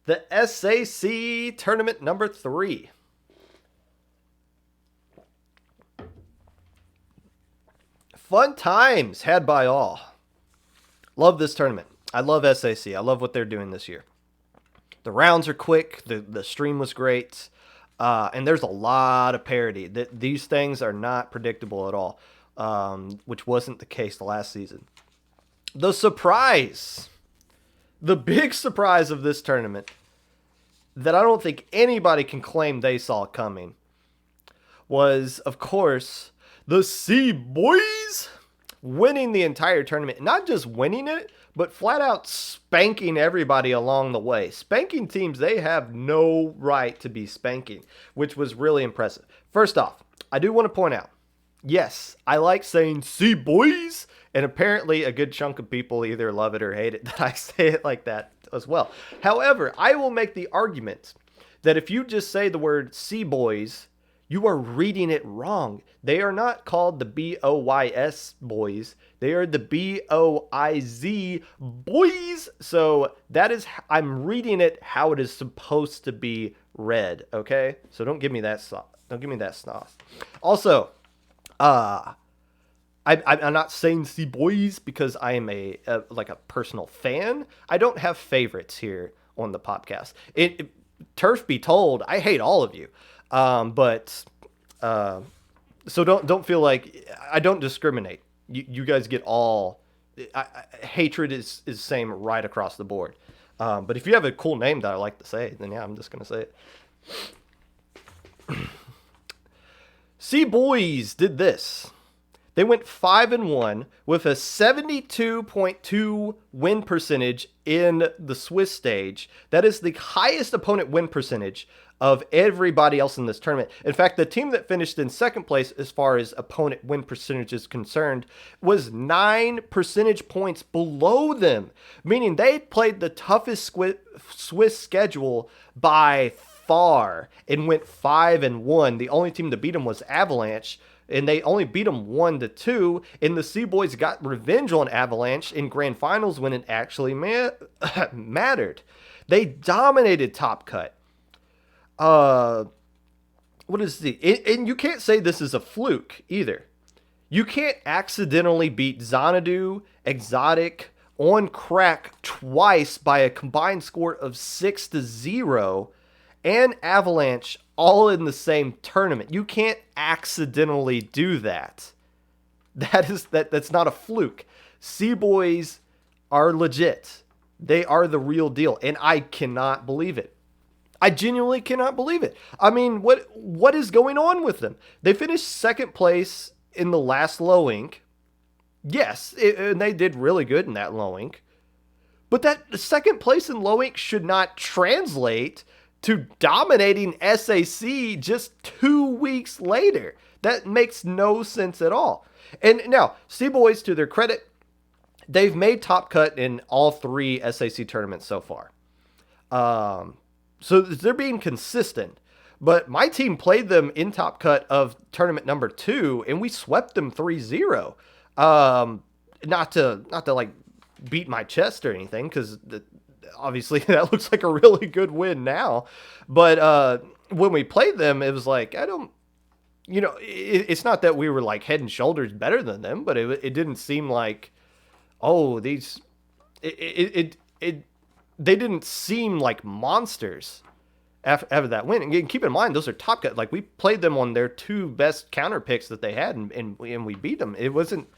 The SAC tournament number 3. Fun times had by all. Love this tournament. I love SAC. I love what they're doing this year. The rounds are quick. The stream was great. And there's a lot of parity. These things are not predictable at all, which wasn't the case last season. The surprise, the big surprise of this tournament that I don't think anybody can claim they saw coming was, of course, the C Boys winning the entire tournament. Not just winning it, but flat out spanking everybody along the way. Spanking teams they have no right to be spanking, which was really impressive. First off, I do want to point out, yes, I like saying C Boys, and apparently a good chunk of people either love it or hate it that I say it like that as well. However, I will make the argument that if you just say the word C Boys, you are reading it wrong. They are not called the BOYS boys. They are the BOIZ boys. So that is, I'm reading it how it is supposed to be read. Okay, so don't give me that sauce. Also, I'm not saying C Boys because I am a personal fan. I don't have favorites here on the podcast. Turf be told, I hate all of you. So don't feel like I don't discriminate. You guys get all hatred is the same right across the board. But if you have a cool name that I like to say, then yeah, I'm just gonna say it. C Boys did this. They went 5-1 with a 72.2 win percentage in the Swiss stage. That is the highest opponent win percentage of everybody else in this tournament. In fact, the team that finished in second place as far as opponent win percentage is concerned was 9 percentage points below them, meaning they played the toughest Swiss schedule by far and went 5-1. The only team to beat them was Avalanche, and they only beat them 1-2. And the Sea Boys got revenge on Avalanche in grand finals when it actually mattered. They dominated Top Cut. What is and you can't say this is a fluke either. You can't accidentally beat Xanadu, Exotic, on crack twice by a combined score of 6-0 and Avalanche all in the same tournament. You can't accidentally do that. That's not a fluke. Sea Boys are legit. They are the real deal, and I cannot believe it. I genuinely cannot believe it. I mean, what is going on with them? They finished second place in the last low ink. Yes, and they did really good in that low ink. But that second place in low ink should not translate to dominating SAC just 2 weeks later. That makes no sense at all. And now, Sea Boys, to their credit, they've made Top Cut in all 3 SAC tournaments so far. So they're being consistent. But my team played them in Top Cut of tournament number 2, and we swept them 3-0. Not to like beat my chest or anything, because obviously that looks like a really good win now. But when we played them, it was like, it's not that we were like head and shoulders better than them, but it didn't seem like, they didn't seem like monsters after that win. And keep in mind, those are Top Cut. Like, we played them on their 2 best counter picks that they had, and we beat them. It wasn't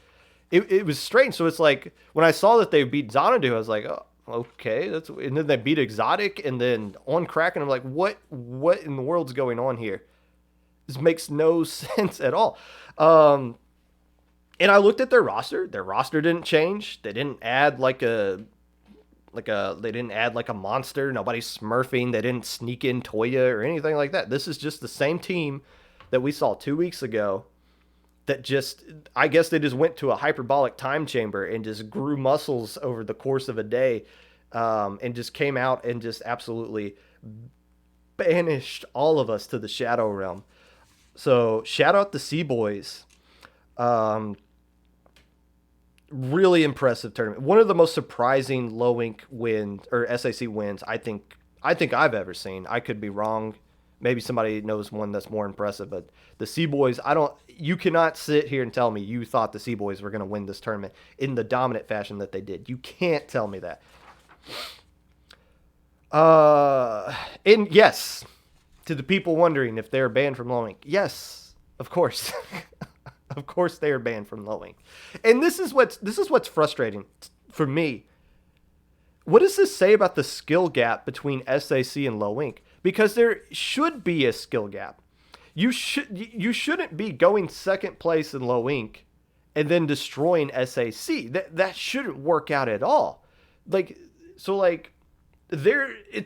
it was strange. So it's like when I saw that they beat Xanadu, I was like, oh, okay, and then they beat Exotic and then on Crack, and I'm like, what in the world's going on here? This makes no sense at all. And I looked at their roster. Their roster didn't change. They didn't add they didn't add like a monster. Nobody's smurfing. They didn't sneak in Toya or anything like that. This is just the same team that we saw 2 weeks ago. That just, I guess they just went to a hyperbolic time chamber and just grew muscles over the course of a day, and just came out and just absolutely banished all of us to the Shadow Realm. So shout out the Sea Boys. Really impressive tournament. One of the most surprising low ink wins or SAC wins I think I've ever seen. I could be wrong. Maybe somebody knows one that's more impressive, but the Sea Boys, you cannot sit here and tell me you thought the Sea Boys were going to win this tournament in the dominant fashion that they did. You can't tell me that. And yes, to the people wondering if they're banned from low ink, yes, of course. Of course they are banned from low ink. And this is what's frustrating for me. What does this say about the skill gap between SAC and low ink? Because there should be a skill gap. You shouldn't be going second place in low ink and then destroying SAC. That shouldn't work out at all. It's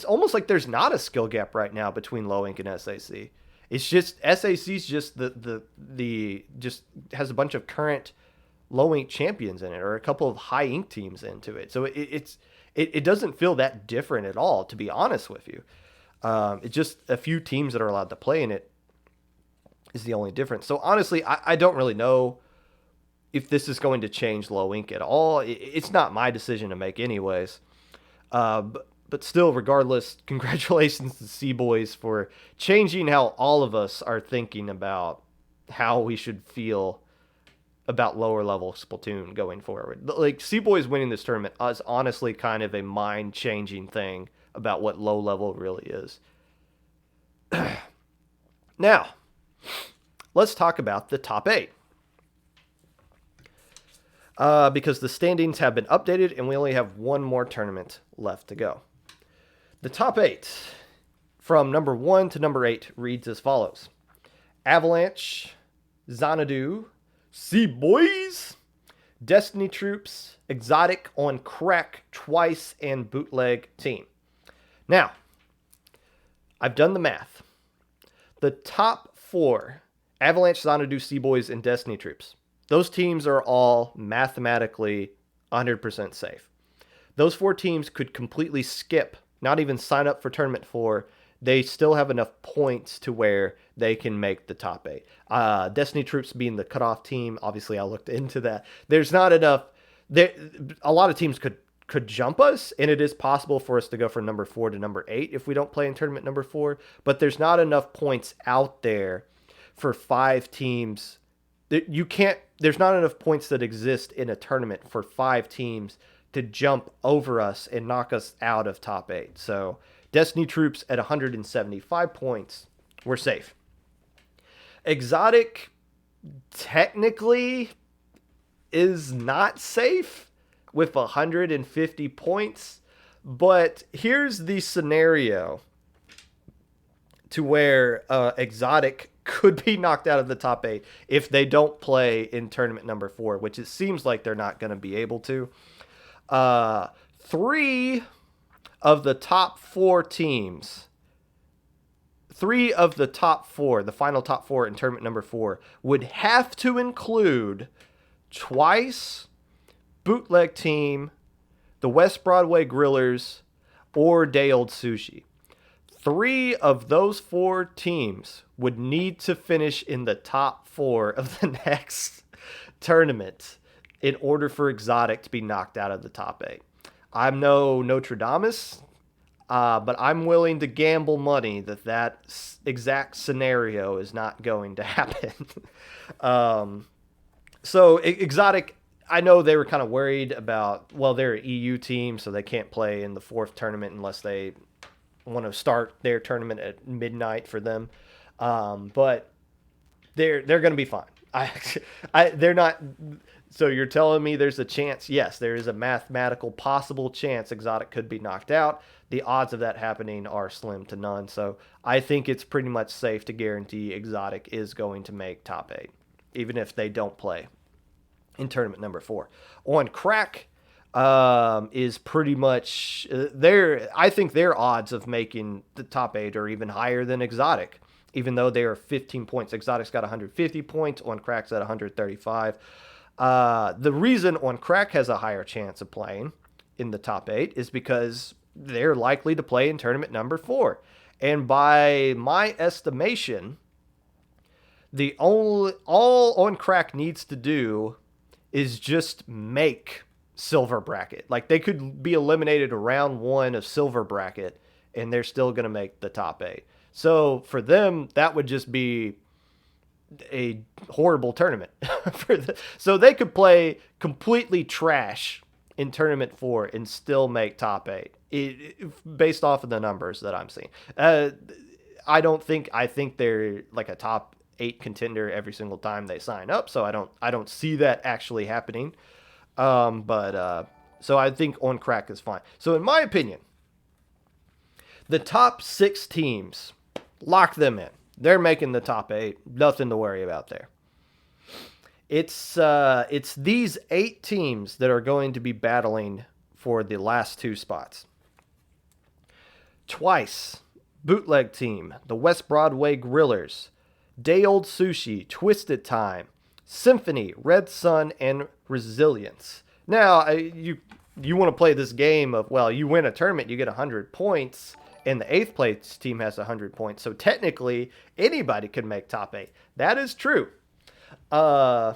almost like there's not a skill gap right now between low ink and SAC. It's just SAC's just just has a bunch of current low ink champions in it, or a couple of high ink teams into it. So it doesn't feel that different at all, to be honest with you. It's just a few teams that are allowed to play in it is the only difference. So honestly, I don't really know if this is going to change low ink at all. It's not my decision to make anyways. But still, regardless, congratulations to Sea Boys for changing how all of us are thinking about how we should feel about lower level Splatoon going forward. Like, Sea Boys winning this tournament is honestly kind of a mind-changing thing about what low level really is. Now, let's talk about the top 8. Because the standings have been updated and we only have one more tournament left to go. The top 8, from number 1 to number 8, reads as follows: Avalanche, Xanadu, Sea Boys, Destiny Troops, Exotic on Crack twice, and Bootleg Team. Now, I've done the math. The top 4, Avalanche, Xanadu, Sea Boys, and Destiny Troops, those teams are all mathematically 100% safe. Those 4 teams could completely skip, not even sign up for Tournament 4. They still have enough points to where they can make the top 8. Destiny Troops being the cutoff team, obviously I looked into that. There's not enough. A lot of teams could jump us, and it is possible for us to go from number 4 to number 8 if we don't play in Tournament number 4. But there's not enough points out there for 5 teams. There's not enough points that exist in a tournament for 5 teams to jump over us and knock us out of top 8. So Destiny Troops at 175 points, we're safe. Exotic technically is not safe with 150 points, but here's the scenario to where Exotic could be knocked out of the top 8 if they don't play in tournament number 4, which it seems like they're not going to be able to. 3 of the top 4 teams, 3 of the top 4, the final top 4 in tournament number 4, would have to include Twice, Bootleg Team, the West Broadway Grillers, or Day Old Sushi. 3 of those 4 teams would need to finish in the top 4 of the next tournament in order for Exotic to be knocked out of the top 8. I'm no Nostradamus, but I'm willing to gamble money that exact scenario is not going to happen. So Exotic, I know they were kind of worried about, well, they're an EU team, so they can't play in the 4th tournament unless they want to start their tournament at midnight for them. But they're going to be fine. They're not. So you're telling me there's a chance? Yes, there is a mathematical possible chance Exotic could be knocked out. The odds of that happening are slim to none. So I think it's pretty much safe to guarantee Exotic is going to make top 8, even if they don't play in tournament number 4. On Crack is pretty much their. I think their odds of making the top 8 are even higher than Exotic, even though they are 15 points. Exotic's got 150 points. On Crack's at 135. The reason On Crack has a higher chance of playing in the top 8 is because they're likely to play in tournament number 4. And by my estimation, all On Crack needs to do is just make silver bracket. Like, they could be eliminated round 1 of silver bracket and they're still going to make the top 8. So for them, that would just be a horrible tournament. So they could play completely trash in tournament 4 and still make top 8, based off of the numbers that I'm seeing. I think they're like a top 8 contender every single time they sign up. So I don't see that actually happening. So I think On Crack is fine. So in my opinion, the top 6 teams, lock them in. They're making the top 8. Nothing to worry about there. It's these 8 teams that are going to be battling for the last 2 spots. Twice, Bootleg Team, the West Broadway Grillers, Day Old Sushi, Twisted Time, Symphony, Red Sun, and Resilience. Now, you want to play this game of, well, you win a tournament, you get 100 points, and the 8th place team has 100 points. So technically, anybody could make top 8. That is true. So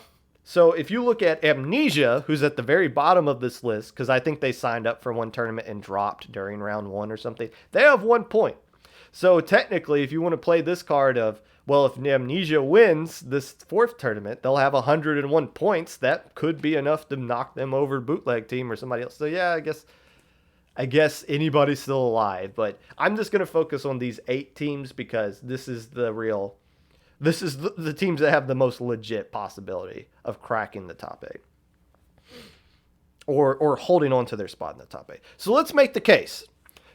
if you look at Amnesia, who's at the very bottom of this list, because I think they signed up for one tournament and dropped during round 1 or something, they have 1 point. So technically, if you want to play this card of, well, if Amnesia wins this 4th tournament, they'll have 101 points. That could be enough to knock them over Bootleg Team or somebody else. So yeah, I guess anybody's still alive. But I'm just going to focus on these 8 teams because this is the teams that have the most legit possibility of cracking the top 8. Or holding on to their spot in the top 8. So let's make the case.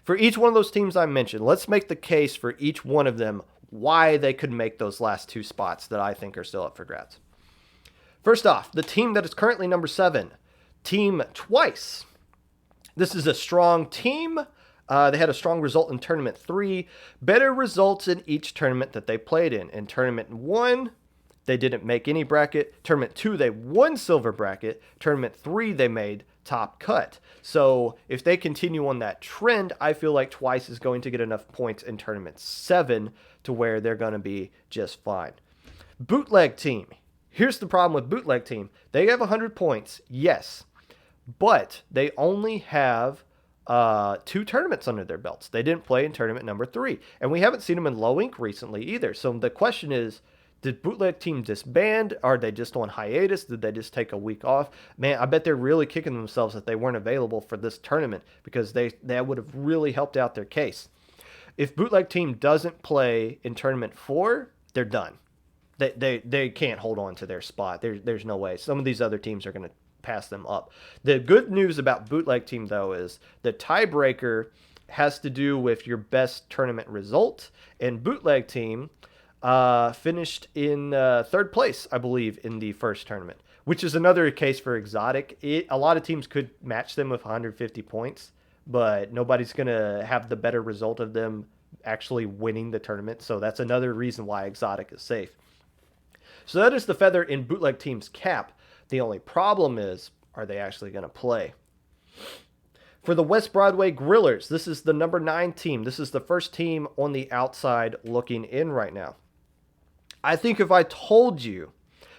For each one of those teams I mentioned, let's make the case for each one of them why they could make those last 2 spots that I think are still up for grabs. First off, the team that is currently number 7, Team Twice. This is a strong team. They had a strong result in Tournament 3. Better results in each tournament that they played in. In Tournament 1, they didn't make any bracket. Tournament 2, they won silver bracket. Tournament 3, they made top cut. So if they continue on that trend, I feel like Twice is going to get enough points in Tournament 7 to where they're going to be just fine. Bootleg Team. Here's the problem with Bootleg Team. They have 100 points, yes, but they only have 2 tournaments under their belts. They didn't play in tournament number 3, and we haven't seen them in low ink recently either. So the question is, did Bootleg Team disband? Are they just on hiatus? Did they just take a week off? Man, I bet they're really kicking themselves that they weren't available for this tournament because that would have really helped out their case. If Bootleg Team doesn't play in tournament 4, they're done. They can't hold on to their spot. There's no way. Some of these other teams are going to pass them up. The good news about Bootleg Team, though, is the tiebreaker has to do with your best tournament result, and Bootleg Team finished in 3rd place, I believe, in the first tournament, which is another case for Exotic. A lot of teams could match them with 150 points, but nobody's going to have the better result of them actually winning the tournament, so that's another reason why Exotic is safe. So that is the feather in Bootleg Team's cap. The only problem is, are they actually going to play? For the West Broadway Grillers, this is the number 9 team. This is the first team on the outside looking in right now. I think if I told you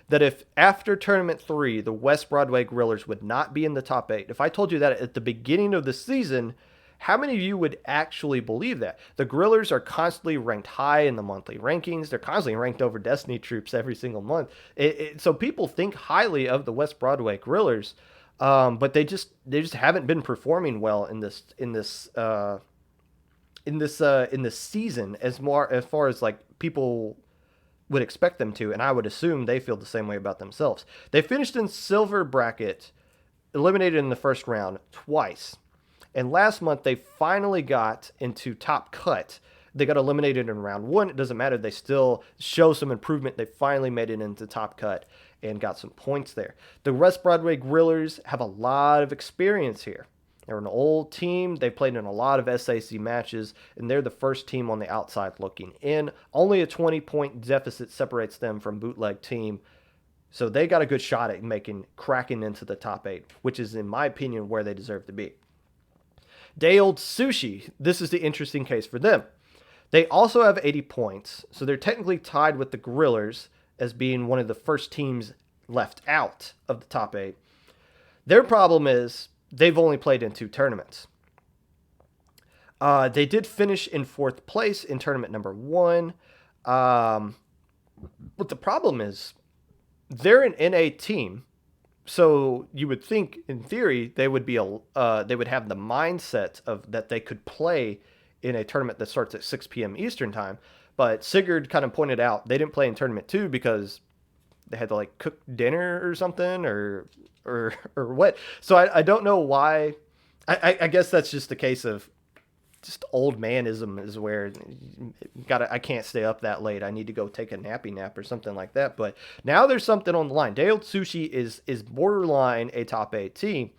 that if after Tournament 3, the West Broadway Grillers would not be in the top 8, if I told you that at the beginning of the season, how many of you would actually believe that? The Grillers are constantly ranked high in the monthly rankings. They're constantly ranked over Destiny Troops every single month. So people think highly of the West Broadway Grillers, but they just haven't been performing well in this season as far as like people would expect them to, and I would assume they feel the same way about themselves. They finished in silver bracket, eliminated in the first round twice. And last month they finally got into top cut. They got eliminated in round one. It doesn't matter. They still show some improvement. They finally made it into top cut and got some points there. The West Broadway Grillers have a lot of experience here. They're an old team. They played in a lot of SAC matches, and they're the first team on the outside looking in. Only a 20-point deficit separates them from bootleg team. So they got a good shot at cracking into the top 8, which is, in my opinion, where they deserve to be. Day Old Sushi, this is the interesting case for them. They also have 80 points, so they're technically tied with the Grillers as being one of the first teams left out of the top 8. Their problem is they've only played in 2 tournaments. They did finish in 4th place in tournament number 1. But the problem is they're an NA team, so you would think, in theory, they would they would have the mindset of that they could play in a tournament that starts at 6 p.m. Eastern time. But Sigurd kind of pointed out they didn't play in tournament 2 because they had to like cook dinner or something or what. So I don't know why. I guess that's just the case of just old manism, is where I can't stay up that late. I need to go take a nappy nap or something like that. But now there's something on the line. Day Old Sushi is borderline a top 8 team.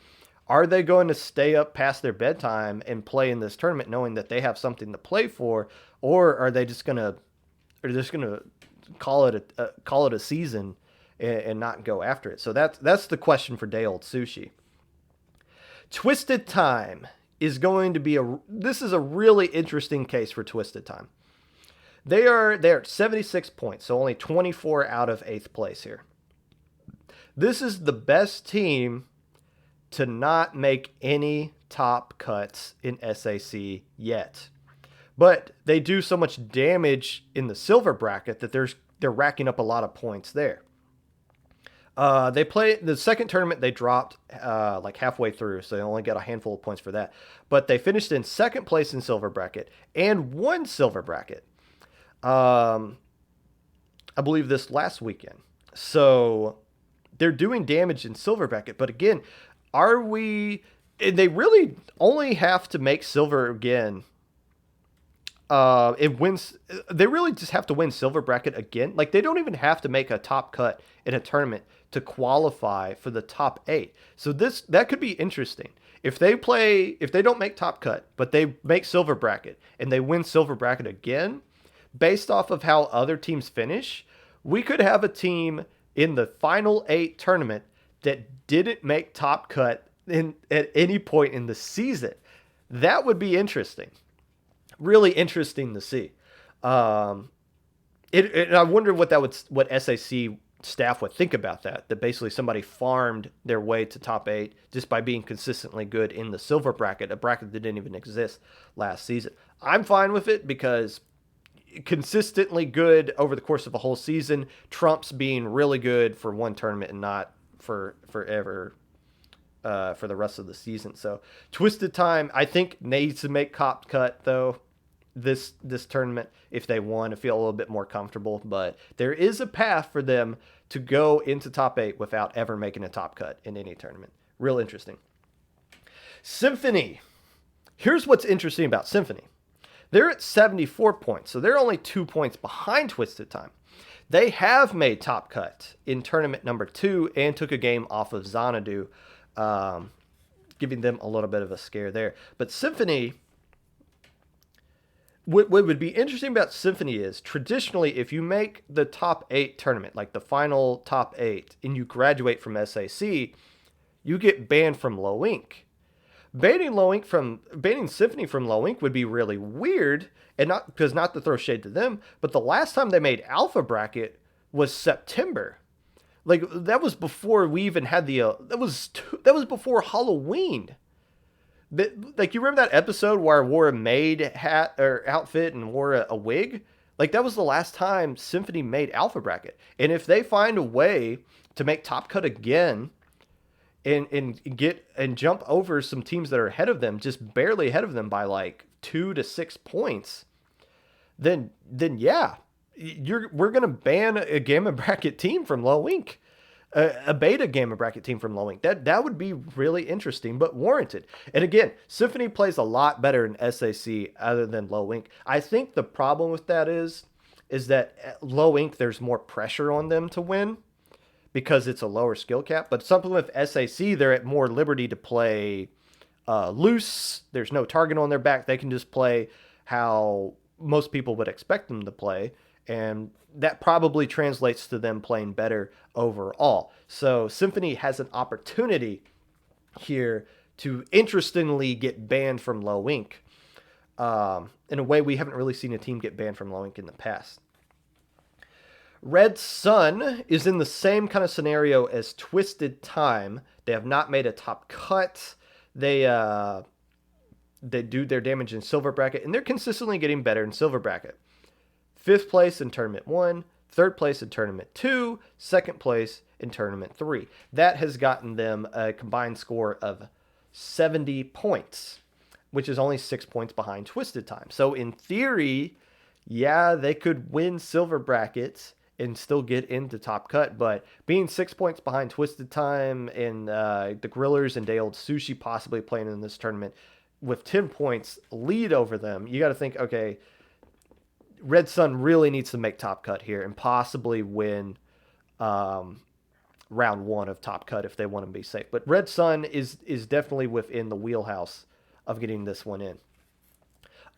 Are they going to stay up past their bedtime and play in this tournament knowing that they have something to play for, or are they just gonna call it a season and not go after it? So that's the question for Day Old Sushi. Twisted Time is going to be this is a really interesting case for Twisted Time. They're at 76 points, so only 24 out of 8th place here. This is the best team to not make any top cuts in SAC yet. But they do so much damage in the silver bracket that they're racking up a lot of points there. They play the second tournament. They dropped like halfway through, so they only got a handful of points for that. But they finished in 2nd place in silver bracket and won silver bracket. I believe this last weekend. So they're doing damage in silver bracket. But again, they really only have to make silver again. They really just have to win silver bracket again. Like, they don't even have to make a top cut in a tournament to qualify for the top 8. So that could be interesting. If they don't make top cut, but they make silver bracket and they win silver bracket again, based off of how other teams finish, we could have a team in the final 8 tournament that didn't make top cut at any point in the season. That would be interesting. Really interesting to see. I wonder what SAC staff would think about that. That basically somebody farmed their way to top 8 just by being consistently good in the silver bracket, a bracket that didn't even exist last season. I'm fine with it because consistently good over the course of a whole season trumps being really good for one tournament and not for forever. For the rest of the season. So Twisted Time, I think, needs to make top cut though this tournament if they want to feel a little bit more comfortable. But there is a path for them to go into top 8 without ever making a top cut in any tournament. Real interesting. Symphony. Here's what's interesting about Symphony. They're at 74 points, so they're only 2 points behind Twisted Time. They have made top cut in tournament number 2 and took a game off of Xanadu, giving them a little bit of a scare there. But Symphony, what would be interesting about Symphony is, traditionally, if you make the top 8 tournament, like the final top 8, and you graduate from SAC, you get banned from Low Ink. Banning Symphony from Low Ink would be really weird, and not to throw shade to them, but the last time they made Alpha Bracket was September. Like, that was before we even had that was before Halloween. Like, you remember that episode where I wore a maid hat or outfit and wore a wig? Like, that was the last time Symphony made Alpha Bracket. And if they find a way to make top cut again and jump over some teams that are ahead of them, just barely ahead of them by like 2 to 6 points, then yeah, we're going to ban a gamma bracket team from low ink. A beta gamma bracket team from low ink. That would be really interesting, but warranted. And again, Symphony plays a lot better in SAC other than low ink. I think the problem with that is that at low ink there's more pressure on them to win because it's a lower skill cap. But something with SAC, they're at more liberty to play loose. There's no target on their back. They can just play how most people would expect them to play. And that probably translates to them playing better overall. So Symphony has an opportunity here to interestingly get banned from low ink in a way we haven't really seen a team get banned from low ink in the past. Red Sun is in the same kind of scenario as Twisted Time. They have not made a top cut. They do their damage in silver bracket, and they're consistently getting better in silver bracket. 5th place in Tournament 1, 3rd place in Tournament 2, 2nd place in Tournament 3. That has gotten them a combined score of 70 points, which is only 6 points behind Twisted Time. So in theory, yeah, they could win silver brackets and still get into top cut, but being 6 points behind Twisted Time and the Grillers and Day Old Sushi possibly playing in this tournament with 10 points lead over them, you got to think, okay, Red Sun really needs to make top cut here and possibly win round 1 of top cut if they want to be safe. But Red Sun is definitely within the wheelhouse of getting this one in.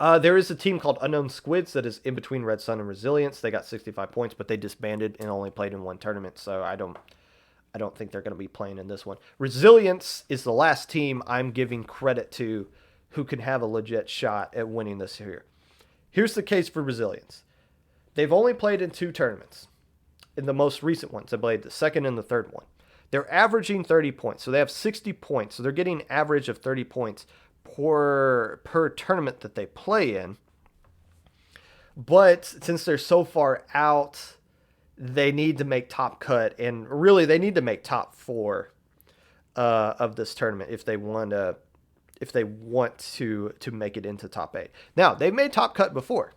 There is a team called Unknown Squids that is in between Red Sun and Resilience. They got 65 points, but they disbanded and only played in one tournament, so I don't think they're going to be playing in this one. Resilience is the last team I'm giving credit to who can have a legit shot at winning this here. Here's the case for Resilience. They've only played in 2 tournaments. In the most recent ones, they played the 2nd and the 3rd one. They're averaging 30 points, so they have 60 points. So they're getting an average of 30 points per tournament that they play in. But since they're so far out, they need to make top cut, and really they need to make top 4 of this tournament if they want to make it into top 8. Now, they made top cut before.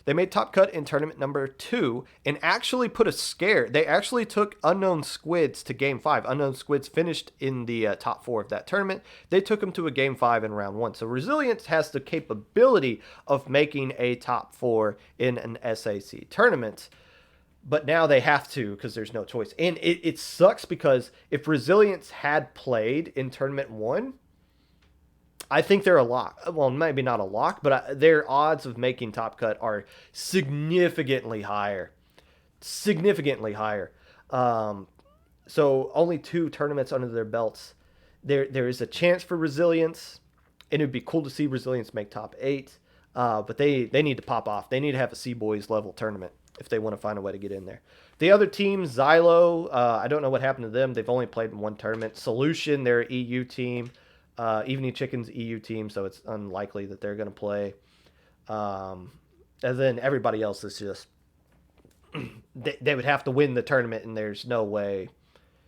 They made top cut in tournament number 2 and actually put a scare. They actually took Unknown Squids to game 5. Unknown Squids finished in the top 4 of that tournament. They took them to a game 5 in round 1. So Resilience has the capability of making a top 4 in an SAC tournament. But now they have to because there's no choice. And it sucks because if Resilience had played in tournament 1, I think they're a lock. Well, maybe not a lock, but their odds of making top cut are significantly higher. Significantly higher. So only 2 tournaments under their belts. There is a chance for Resilience, and it would be cool to see Resilience make top 8. But they need to pop off. They need to have a C-Boys level tournament if they want to find a way to get in there. The other team, Xylo, I don't know what happened to them. They've only played in 1 tournament. Solution, their EU team. Evening Chicken's EU team, so it's unlikely that they're going to play. And then everybody else is just... they would have to win the tournament, and there's no way...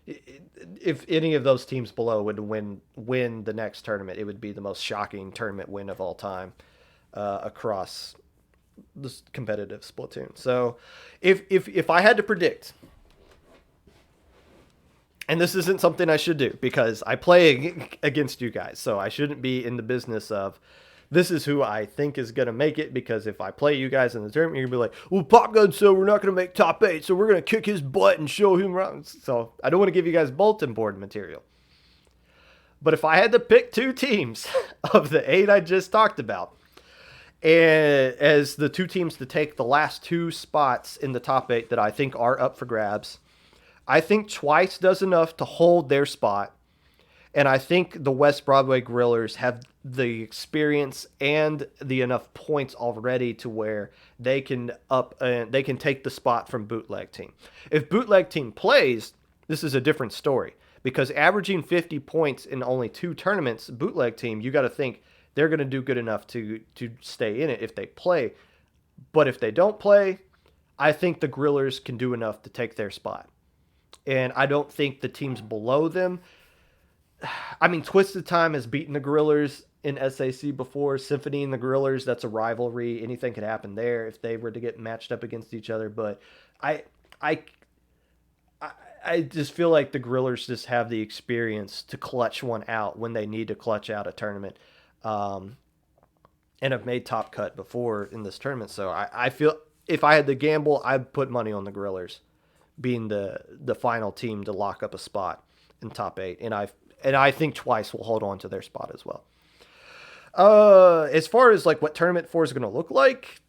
If any of those teams below would win the next tournament, it would be the most shocking tournament win of all time across this competitive Splatoon. So if I had to predict... And this isn't something I should do because I play against you guys. So I shouldn't be in the business of this is who I think is going to make it, because if I play you guys in the tournament, you're going to be like, well, Popgun said we're not going to make top 8, so we're going to kick his butt and show him around. So I don't want to give you guys bulletin board material. But if I had to pick 2 teams of the 8 I just talked about, and as the 2 teams to take the last 2 spots in the top 8 that I think are up for grabs, I think Twice does enough to hold their spot, and I think the West Broadway Grillers have the experience and the enough points already to where they can take the spot from Bootleg Team. If Bootleg Team plays, this is a different story, because averaging 50 points in only 2 tournaments, Bootleg Team, you got to think they're going to do good enough to stay in it if they play. But if they don't play, I think the Grillers can do enough to take their spot. And I don't think the teams below them... I mean, Twisted Time has beaten the Grillers in SAC before. Symphony and the Grillers, that's a rivalry. Anything could happen there if they were to get matched up against each other. But I I I just feel like the Grillers just have the experience to clutch one out when they need to clutch out a tournament. Um, and have made top cut before in this tournament. So I feel if I had to gamble, I'd put money on the Grillers being the final team to lock up a spot in top eight. And I think Twice will hold on to their spot as well. As far as like what tournament four is going to look like,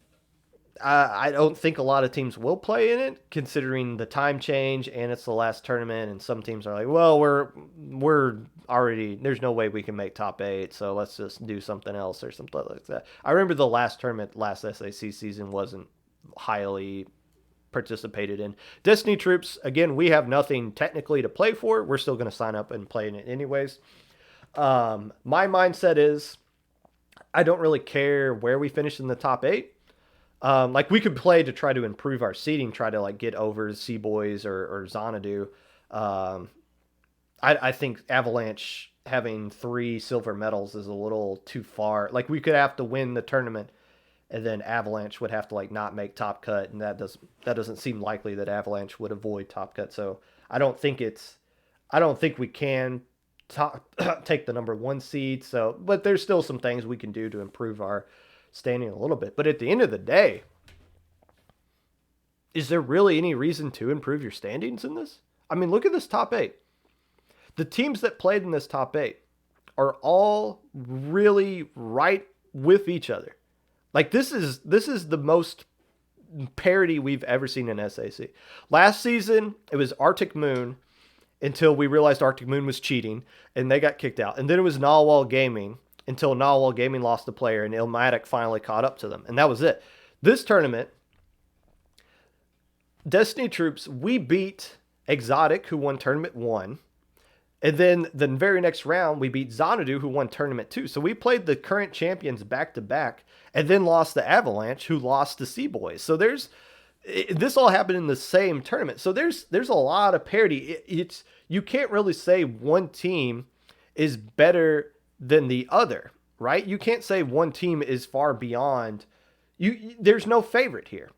I don't think a lot of teams will play in it, considering the time change and it's the last tournament. And some teams are like, well, we're already there's no way we can make top eight, so let's just do something else or something like that. I remember the last tournament, last SAC season wasn't highly participated in. Destiny Troops, again, we have nothing technically to play for. We're still going to sign up and play in it anyways. My mindset is I don't really care where we finish in the top eight. Like we could play to try to improve our seeding, try to like get over Sea Boys or Xanadu. I think Avalanche having 3 silver medals is a little too far. Like we could have to win the tournament, and then Avalanche would have to like not make top cut, and that doesn't seem likely that Avalanche would avoid top cut. So I don't think we can take the number 1 seed. So, but there's still some things we can do to improve our standing a little bit. But at the end of the day, is there really any reason to improve your standings in this? I mean, look at this top 8. The teams that played in this top 8 are all really right with each other. Like this is the most parity we've ever seen in SAC. Last season, it was Arctic Moon until we realized Arctic Moon was cheating and they got kicked out. And then it was Narwhal Gaming until Narwhal Gaming lost a player and Illmatic finally caught up to them. And that was it. This tournament, Destiny Troops, we beat Exotic, who won Tournament 1. And then the very next round, we beat Xanadu, who won Tournament 2. So we played the current champions back-to-back and then lost the Avalanche, who lost to Sea Boys. So this all happened in the same tournament. So there's a lot of parity. You can't really say one team is better than the other, right? You can't say one team is far beyond. There's no favorite here.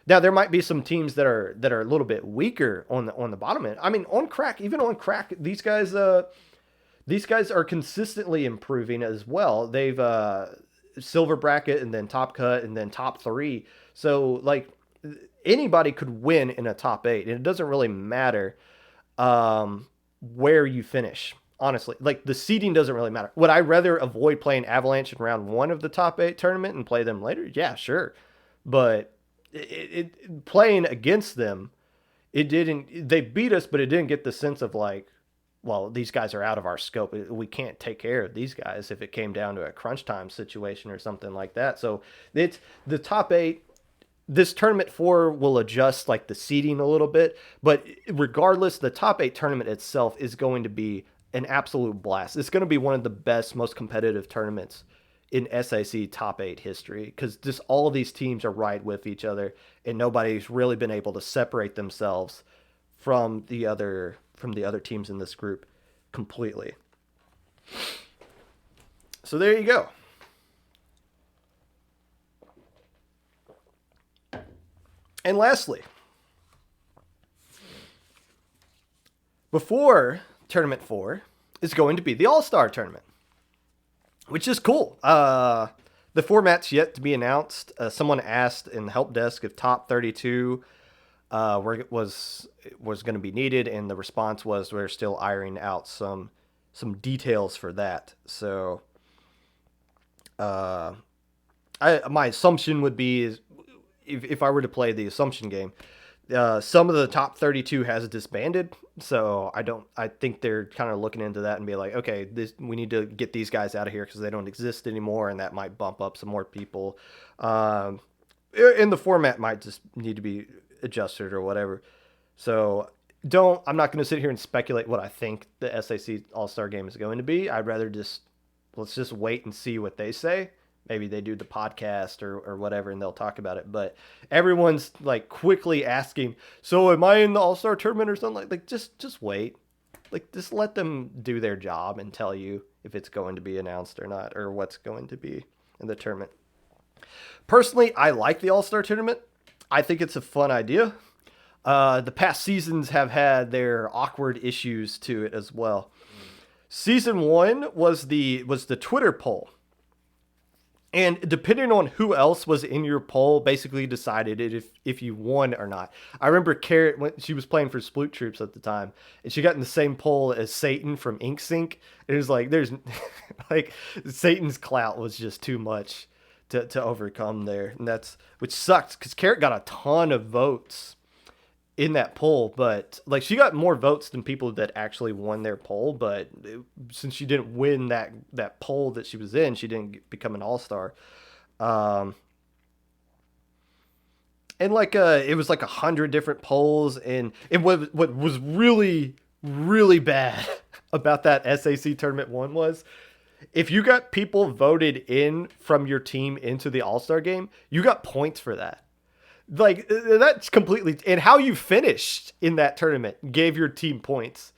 Now there might be some teams that are a little bit weaker on the bottom end. I mean, on crack, these guys are consistently improving as well. They've silver bracket and then top cut and then top 3. So like anybody could win in a top 8, and it doesn't really matter where you finish. Honestly, like the seeding doesn't really matter. Would I rather avoid playing Avalanche in round 1 of the top 8 tournament and play them later? Yeah, sure, but playing against them, they beat us, but it didn't get the sense of like, well, these guys are out of our scope. We can't take care of these guys if it came down to a crunch time situation or something like that. So it's the top 8. This tournament 4 will adjust like the seeding a little bit, but regardless, the top 8 tournament itself is going to be an absolute blast. It's going to be one of the best, most competitive tournaments in SAC top 8 history, because just all of these teams are right with each other, and nobody's really been able to separate themselves from the other teams in this group completely. So there you go. And lastly, before Tournament 4 is going to be the All-Star Tournament, which is cool. The format's yet to be announced. Someone asked in the help desk if top 32 was going to be needed, and the response was we're still ironing out some details for that. So, my assumption would be is if I were to play the assumption game, some of the top 32 has disbanded, so I think they're kind of looking into that and be like, okay, we need to get these guys out of here because they don't exist anymore, and that might bump up some more people. And the format might just need to be adjusted or whatever. So I'm not going to sit here and speculate what I think the SAC All-Star Game is going to be. I'd rather let's just wait and see what they say. Maybe they do the podcast or whatever, and they'll talk about it. But everyone's like quickly asking, so am I in the All-Star Tournament or something? Like just wait. Like just let them do their job and tell you if it's going to be announced or not, or what's going to be in the tournament. Personally, I like the All-Star tournament. I think it's a fun idea. The past seasons have had their awkward issues to it as well. Season 1 was the Twitter poll. And depending on who else was in your poll, basically decided if you won or not. I remember Carrot, when she was playing for Sploot Troops at the time, and she got in the same poll as Satan from Ink Sync. It was like, there's like, Satan's clout was just too much to overcome there. And which sucks, because Carrot got a ton of votes in that poll, but like she got more votes than people that actually won their poll, but since she didn't win that poll that she was in, she didn't become an all-star. And like it was like 100 different polls, and what was really really bad about that SAC tournament one was, if you got people voted in from your team into the all-star game, you got points for that. Like, that's completely, and how you finished in that tournament gave your team points.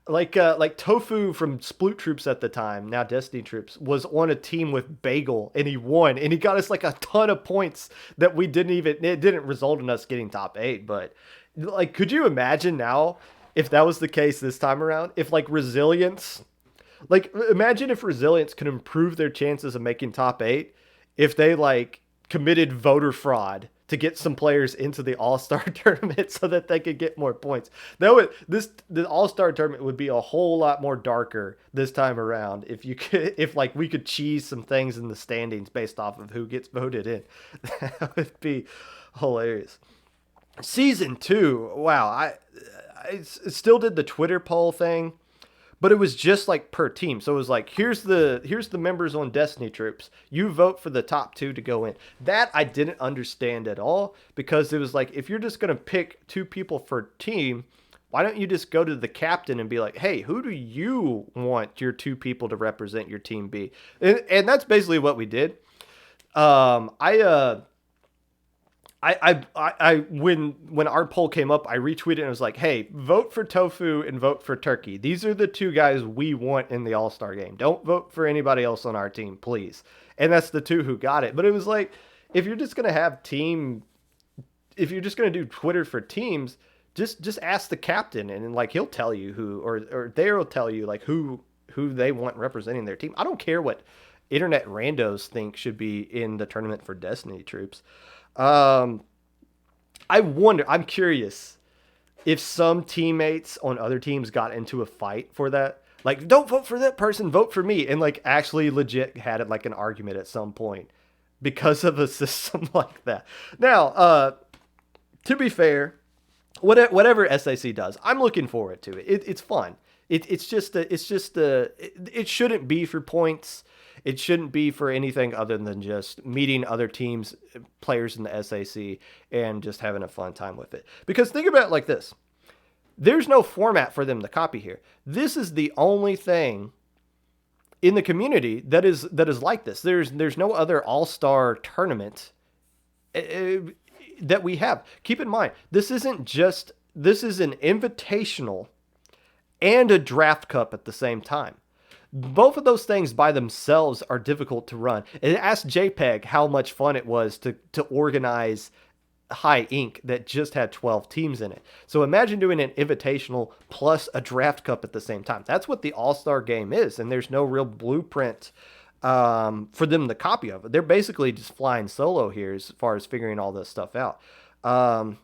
Like Tofu from Sploot Troops at the time, now Destiny Troops, was on a team with Bagel, and he won, and he got us like a ton of points that it didn't result in us getting top 8, but like, could you imagine now if that was the case this time around? If like Resilience, like imagine if Resilience could improve their chances of making top 8 if they like committed voter fraud to get some players into the All-Star tournament so that they could get more points. The All-Star tournament would be a whole lot more darker this time around if like we could cheese some things in the standings based off of who gets voted in. That would be hilarious. Season 2, wow, I still did the Twitter poll thing, but it was just like per team. So it was like, here's the members on Destiny Troops. You vote for the top 2 to go in. That I didn't understand at all, because it was like, if you're just going to pick 2 people for team, why don't you just go to the captain and be like, hey, who do you want your 2 people to represent your team be? And that's basically what we did. When our poll came up, I retweeted and was like, hey, vote for Tofu and vote for Turkey. These are the 2 guys we want in the All-Star game. Don't vote for anybody else on our team, please. And that's the 2 who got it. But it was like, if you're just going to do Twitter for teams, just ask the captain, and like he'll tell you who, or they'll tell you like who they want representing their team. I don't care what internet randos think should be in the tournament for Destiny Troops. I'm curious if some teammates on other teams got into a fight for that. Like, don't vote for that person, vote for me. And like actually legit had it like an argument at some point because of a system like that. Now, to be fair, whatever SAC does, I'm looking forward to it. It's fun. It shouldn't be for points. It shouldn't be for anything other than just meeting other teams, players in the SAC, and just having a fun time with it. Because think about it like this. There's no format for them to copy here. This is the only thing in the community that is like this. There's no other all-star tournament that we have. Keep in mind, this is an invitational and a draft cup at the same time. Both of those things by themselves are difficult to run. And ask JPEG how much fun it was to organize High Inc. that just had 12 teams in it. So imagine doing an invitational plus a draft cup at the same time. That's what the All-Star game is, and there's no real blueprint for them to copy of it. They're basically just flying solo here as far as figuring all this stuff out. So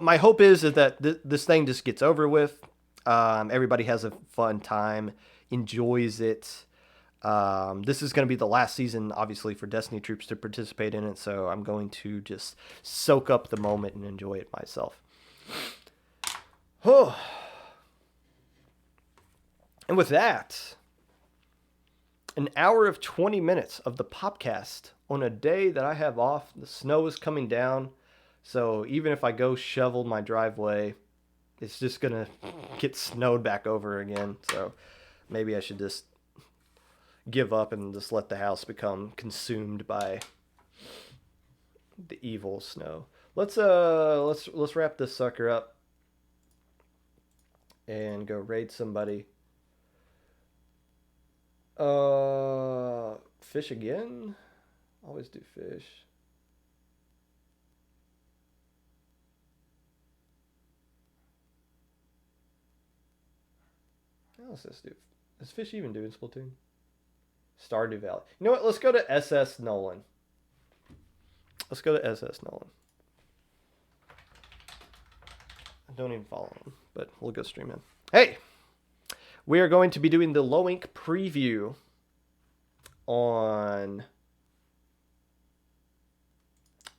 my hope is that this thing just gets over with. Everybody has a fun time, enjoys it. This is going to be the last season, obviously, for Destiny Troops to participate in it, so I'm going to just soak up the moment and enjoy it myself. Oh. And with that, an hour of 20 minutes of the Popcast on a day that I have off. The snow is coming down, so even if I go shovel my driveway, it's just going to get snowed back over again, so maybe I should just give up and just let the house become consumed by the evil snow. Let's wrap this sucker up and go raid somebody. Fish again? Always do fish. Let's just do. Does fish even do in Splatoon? Stardew Valley. You know what? Let's go to SS Nolan. Let's go to SS Nolan. I don't even follow him, but we'll go stream him. Hey! We are going to be doing the Low Ink preview on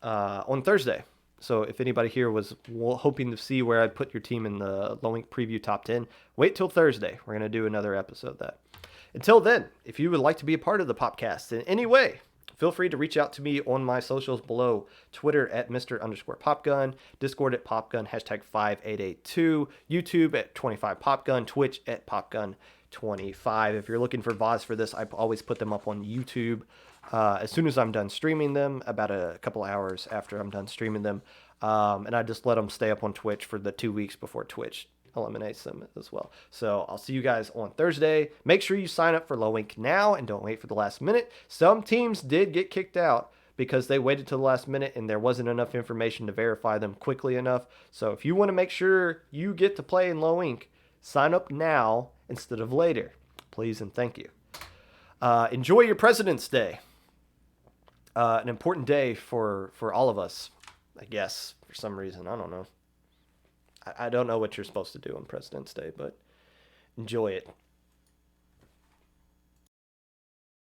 Thursday. So if anybody here was hoping to see where I'd put your team in the Low Ink preview top 10, wait till Thursday. We're going to do another episode of that. Until then, if you would like to be a part of the Popcast in any way, feel free to reach out to me on my socials below. Twitter at Mr_Popgun, Discord at Popgun, #5882, YouTube at 25Popgun, Twitch at Popgun25. If you're looking for VODs for this, I always put them up on YouTube as soon as I'm done streaming them, about a couple hours after I'm done streaming them. And I just let them stay up on Twitch for the 2 weeks before Twitch eliminates them as well. So I'll see you guys on Thursday. Make sure you sign up for Low Ink now and don't wait for the last minute. Some teams did get kicked out because they waited till the last minute and there wasn't enough information to verify them quickly enough. So if you want to make sure you get to play in Low Ink, sign up now instead of later. Please and thank you. Enjoy your President's Day. An important day for all of us, I guess, for some reason. I don't know. I don't know what you're supposed to do on President's Day, but enjoy it.